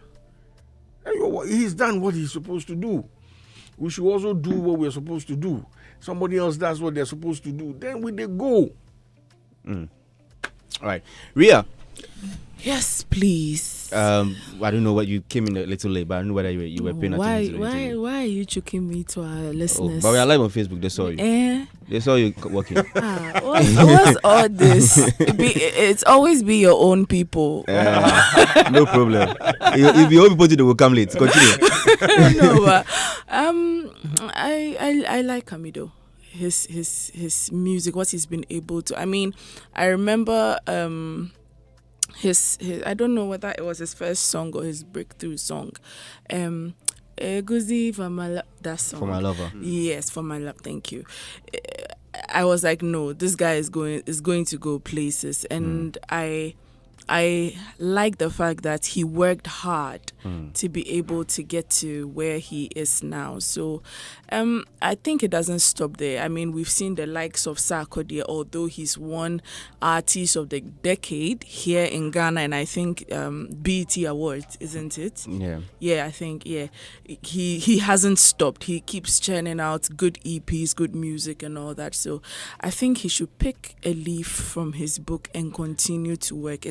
He's done what he's supposed to do. We should also do what we're supposed to do. Somebody else does what they're supposed to do. Then we they go.
All right, Ria.
Yes, please.
I don't know what you came in a little late, but I don't know whether you were paying attention.
Why are you choking me to our listeners?
But we are live on Facebook. They saw you. They saw you working.
What's all this? It's always be your own people.
No problem. If your own people do, they will come late. Continue.
No, but I like Camidoh. His music, what he's been able to. I mean, I remember his I don't know whether it was his first song or his breakthrough song. Guzi for my that song.
For my lover.
Yes, for my love. Thank you. I was like, no, this guy is going to go places, and I like the fact that he worked hard to be able to get to where he is now. So I think it doesn't stop there. I mean, we've seen the likes of Sarkodie, although he's won Artist of the Decade here in Ghana, and I think BET Awards, isn't it?
Yeah.
Yeah, I think, yeah. He hasn't stopped. He keeps churning out good EPs, good music and all that. So I think he should pick a leaf from his book and continue to work.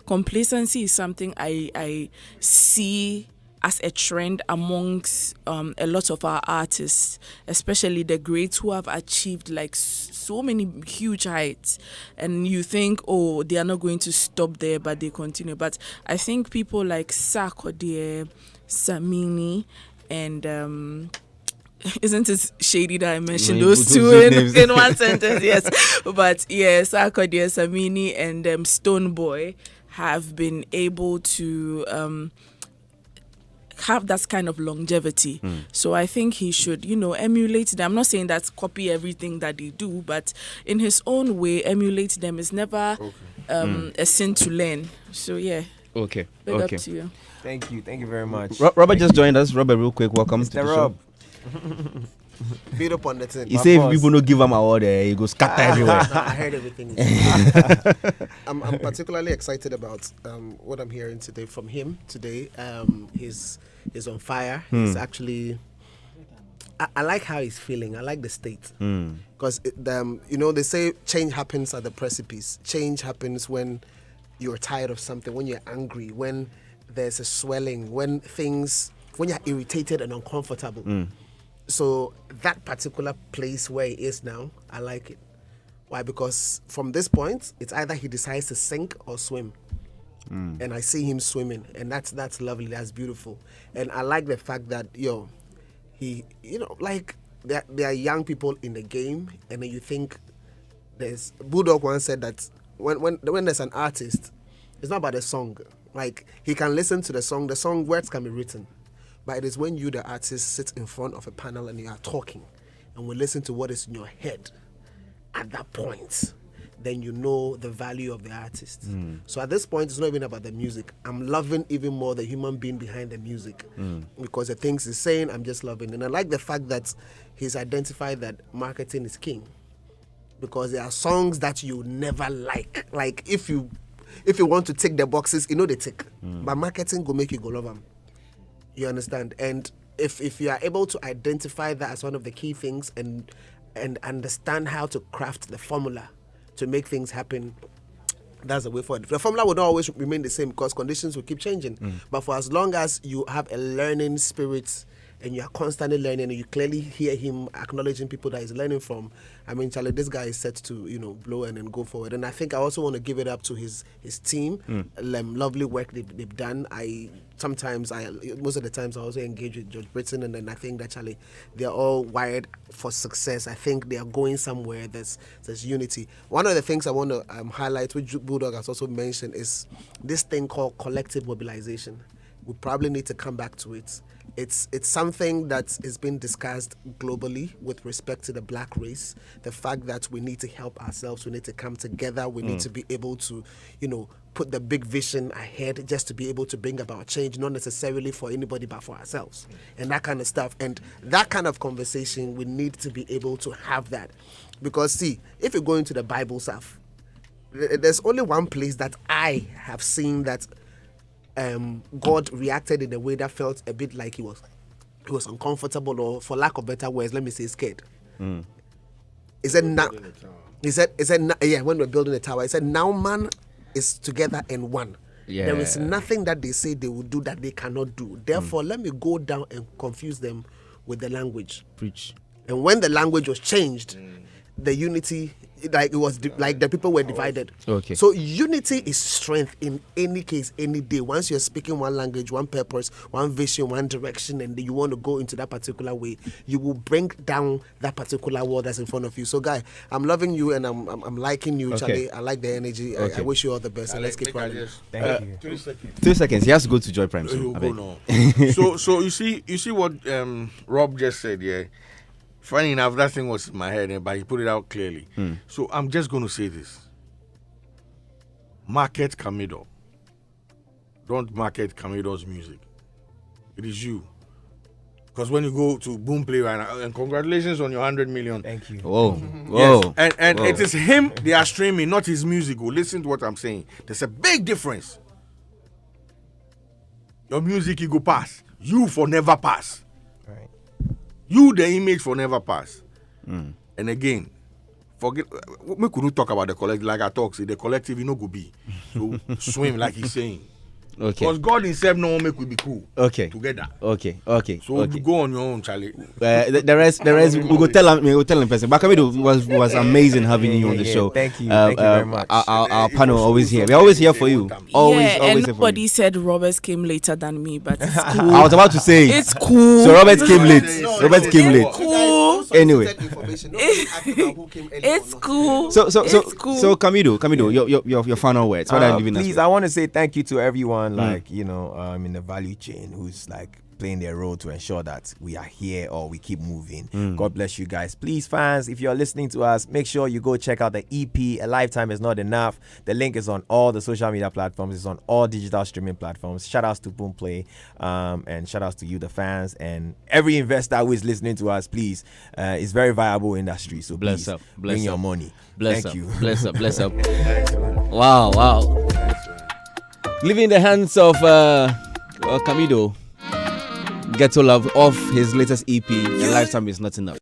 Complacency is something I see as a trend amongst a lot of our artists, especially the greats who have achieved like so many huge heights, and you think, oh, they are not going to stop there, but they continue. But I think people like Sarkodie, Samini, and isn't it shady that I mentioned those two in one sentence? Yes, but yes, Sarkodie, Samini, and Stonebwoy have been able to have that kind of longevity. So I think he should, emulate them. I'm not saying that copy everything that they do, but in his own way, emulate them is never a sin to learn. So yeah.
Okay.
Big up to you.
Thank you very much.
Robert just joined us. Robert, real quick, welcome to the
Rob.
show.
Beat up on the thing.
He say if people don't give him award, he goes scatter everywhere.
I heard everything. I'm particularly excited about what I'm hearing today from him today. He's on fire. He's actually. I like how he's feeling. I like the state because they say change happens at the precipice. Change happens when you're tired of something, when you're angry, when there's a swelling, when you're irritated and uncomfortable. So that particular place where he is now, I like it. Why? Because from this point, it's either he decides to sink or swim. And I see him swimming, and that's lovely, that's beautiful. And I like the fact that, he, like there are young people in the game, and then you think there's, Bulldog once said that when there's an artist, it's not about the song. Like, he can listen to the song words can be written. but it is when you, the artist, sit in front of a panel and you are talking, and we listen to what is in your head at that point, then you know the value of the artist. So at this point, it's not even about the music. I'm loving even more the human being behind the music, because the things he's saying, I'm just loving. And I like the fact that he's identified that marketing is king, because there are songs that you never like. Like if you want to tick the boxes, you know they tick, but marketing go make you go love them. You understand? And if you are able to identify that as one of the key things and understand how to craft the formula to make things happen, that's the way forward. The formula will not always remain the same because conditions will keep changing. But for as long as you have a learning spirit and you are constantly learning and you clearly hear him acknowledging people that he's learning from, I mean, Charlie, this guy is set to, blow and then go forward. And I think I also want to give it up to his team. Lovely work they've done. Most of the times I also engage with George Britton, and then I think that, Charlie, they're all wired for success. I think they are going somewhere. There's unity. One of the things I want to highlight, which Bulldog has also mentioned, is this thing called collective mobilization. We probably need to come back to it. It's something that is being discussed globally with respect to the black race. The fact that we need to help ourselves, we need to come together, we need to be able to, put the big vision ahead just to be able to bring about change, not necessarily for anybody but for ourselves, and that kind of stuff. And that kind of conversation, we need to be able to have that. Because see, if you go into the Bible stuff, there's only one place that I have seen that God reacted in a way that felt a bit like he was uncomfortable, or for lack of better words, let me say scared. He said, when we're building a tower, he said, now man is together and one.
Yeah.
There is nothing that they say they will do that they cannot do. Therefore, let me go down and confuse them with the language.
Preach.
And when the language was changed, the unity, like it was like the people were divided.
Okay.
So unity is strength in any case, any day. Once you're speaking one language, one purpose, one vision, one direction, and you want to go into that particular way, you will bring down that particular wall that's in front of you. So, guy, I'm loving you and I'm liking you, Charlie. I like the energy.
Okay.
I wish you all the best. And let's keep running.
Thank you.
2 seconds.
2 seconds. He has to go to Joy Prime.
You
So,
go now. So you see what Rob just said, yeah. Funny enough, that thing was in my head, but he put it out clearly. So I'm just going to say this. Market Camidoh. Don't market Camidoh's music. It is you. Because when you go to Boomplay right now, and congratulations on your 100 million.
Thank you.
Whoa.
Yes. And it is him they are streaming, not his music. Listen to what I'm saying. There's a big difference. Your music, you go pass. You for never pass.
Right.
You, the image for never pass. And again, forget, we couldn't talk about the collective like I talk. See, the collective, you know, go be. So swim like he's saying.
Okay.
Because God himself no one make we be cool.
Okay.
Together.
Okay.
So you go on your own, Charlie.
The rest, we will tell him. We will tell him person. But Camidoh was amazing having you on the show.
Thank you. Thank you very much.
Our panel always here. We're always here for you. Always
and
here for
nobody
you.
said Roberts came later than me, but it's cool.
I was about to say it.
It's cool.
So Robert came late. Robert came late.
Cool.
Anyway.
It's cool.
So
It's cool.
So Camidoh, your final words. What are you giving us?
Please, I want to say thank you to everyone, in the value chain who's like playing their role to ensure that we are here or we keep moving. God bless you guys. Please, fans, if you're listening to us, make sure you go check out the EP. A Lifetime Is Not Enough. The link is on all the social media platforms. It's on all digital streaming platforms. Shout outs to Boomplay, and shout outs to you, the fans, and every investor who is listening to us. Please, it's very viable industry. So
Bless
please,
up.
bring your money.
Bless
Thank
up.
you.
Bless up. Wow. Leaving the hands of Camidoh, Ghetto Love, off his latest EP, A Lifetime Is Not Enough.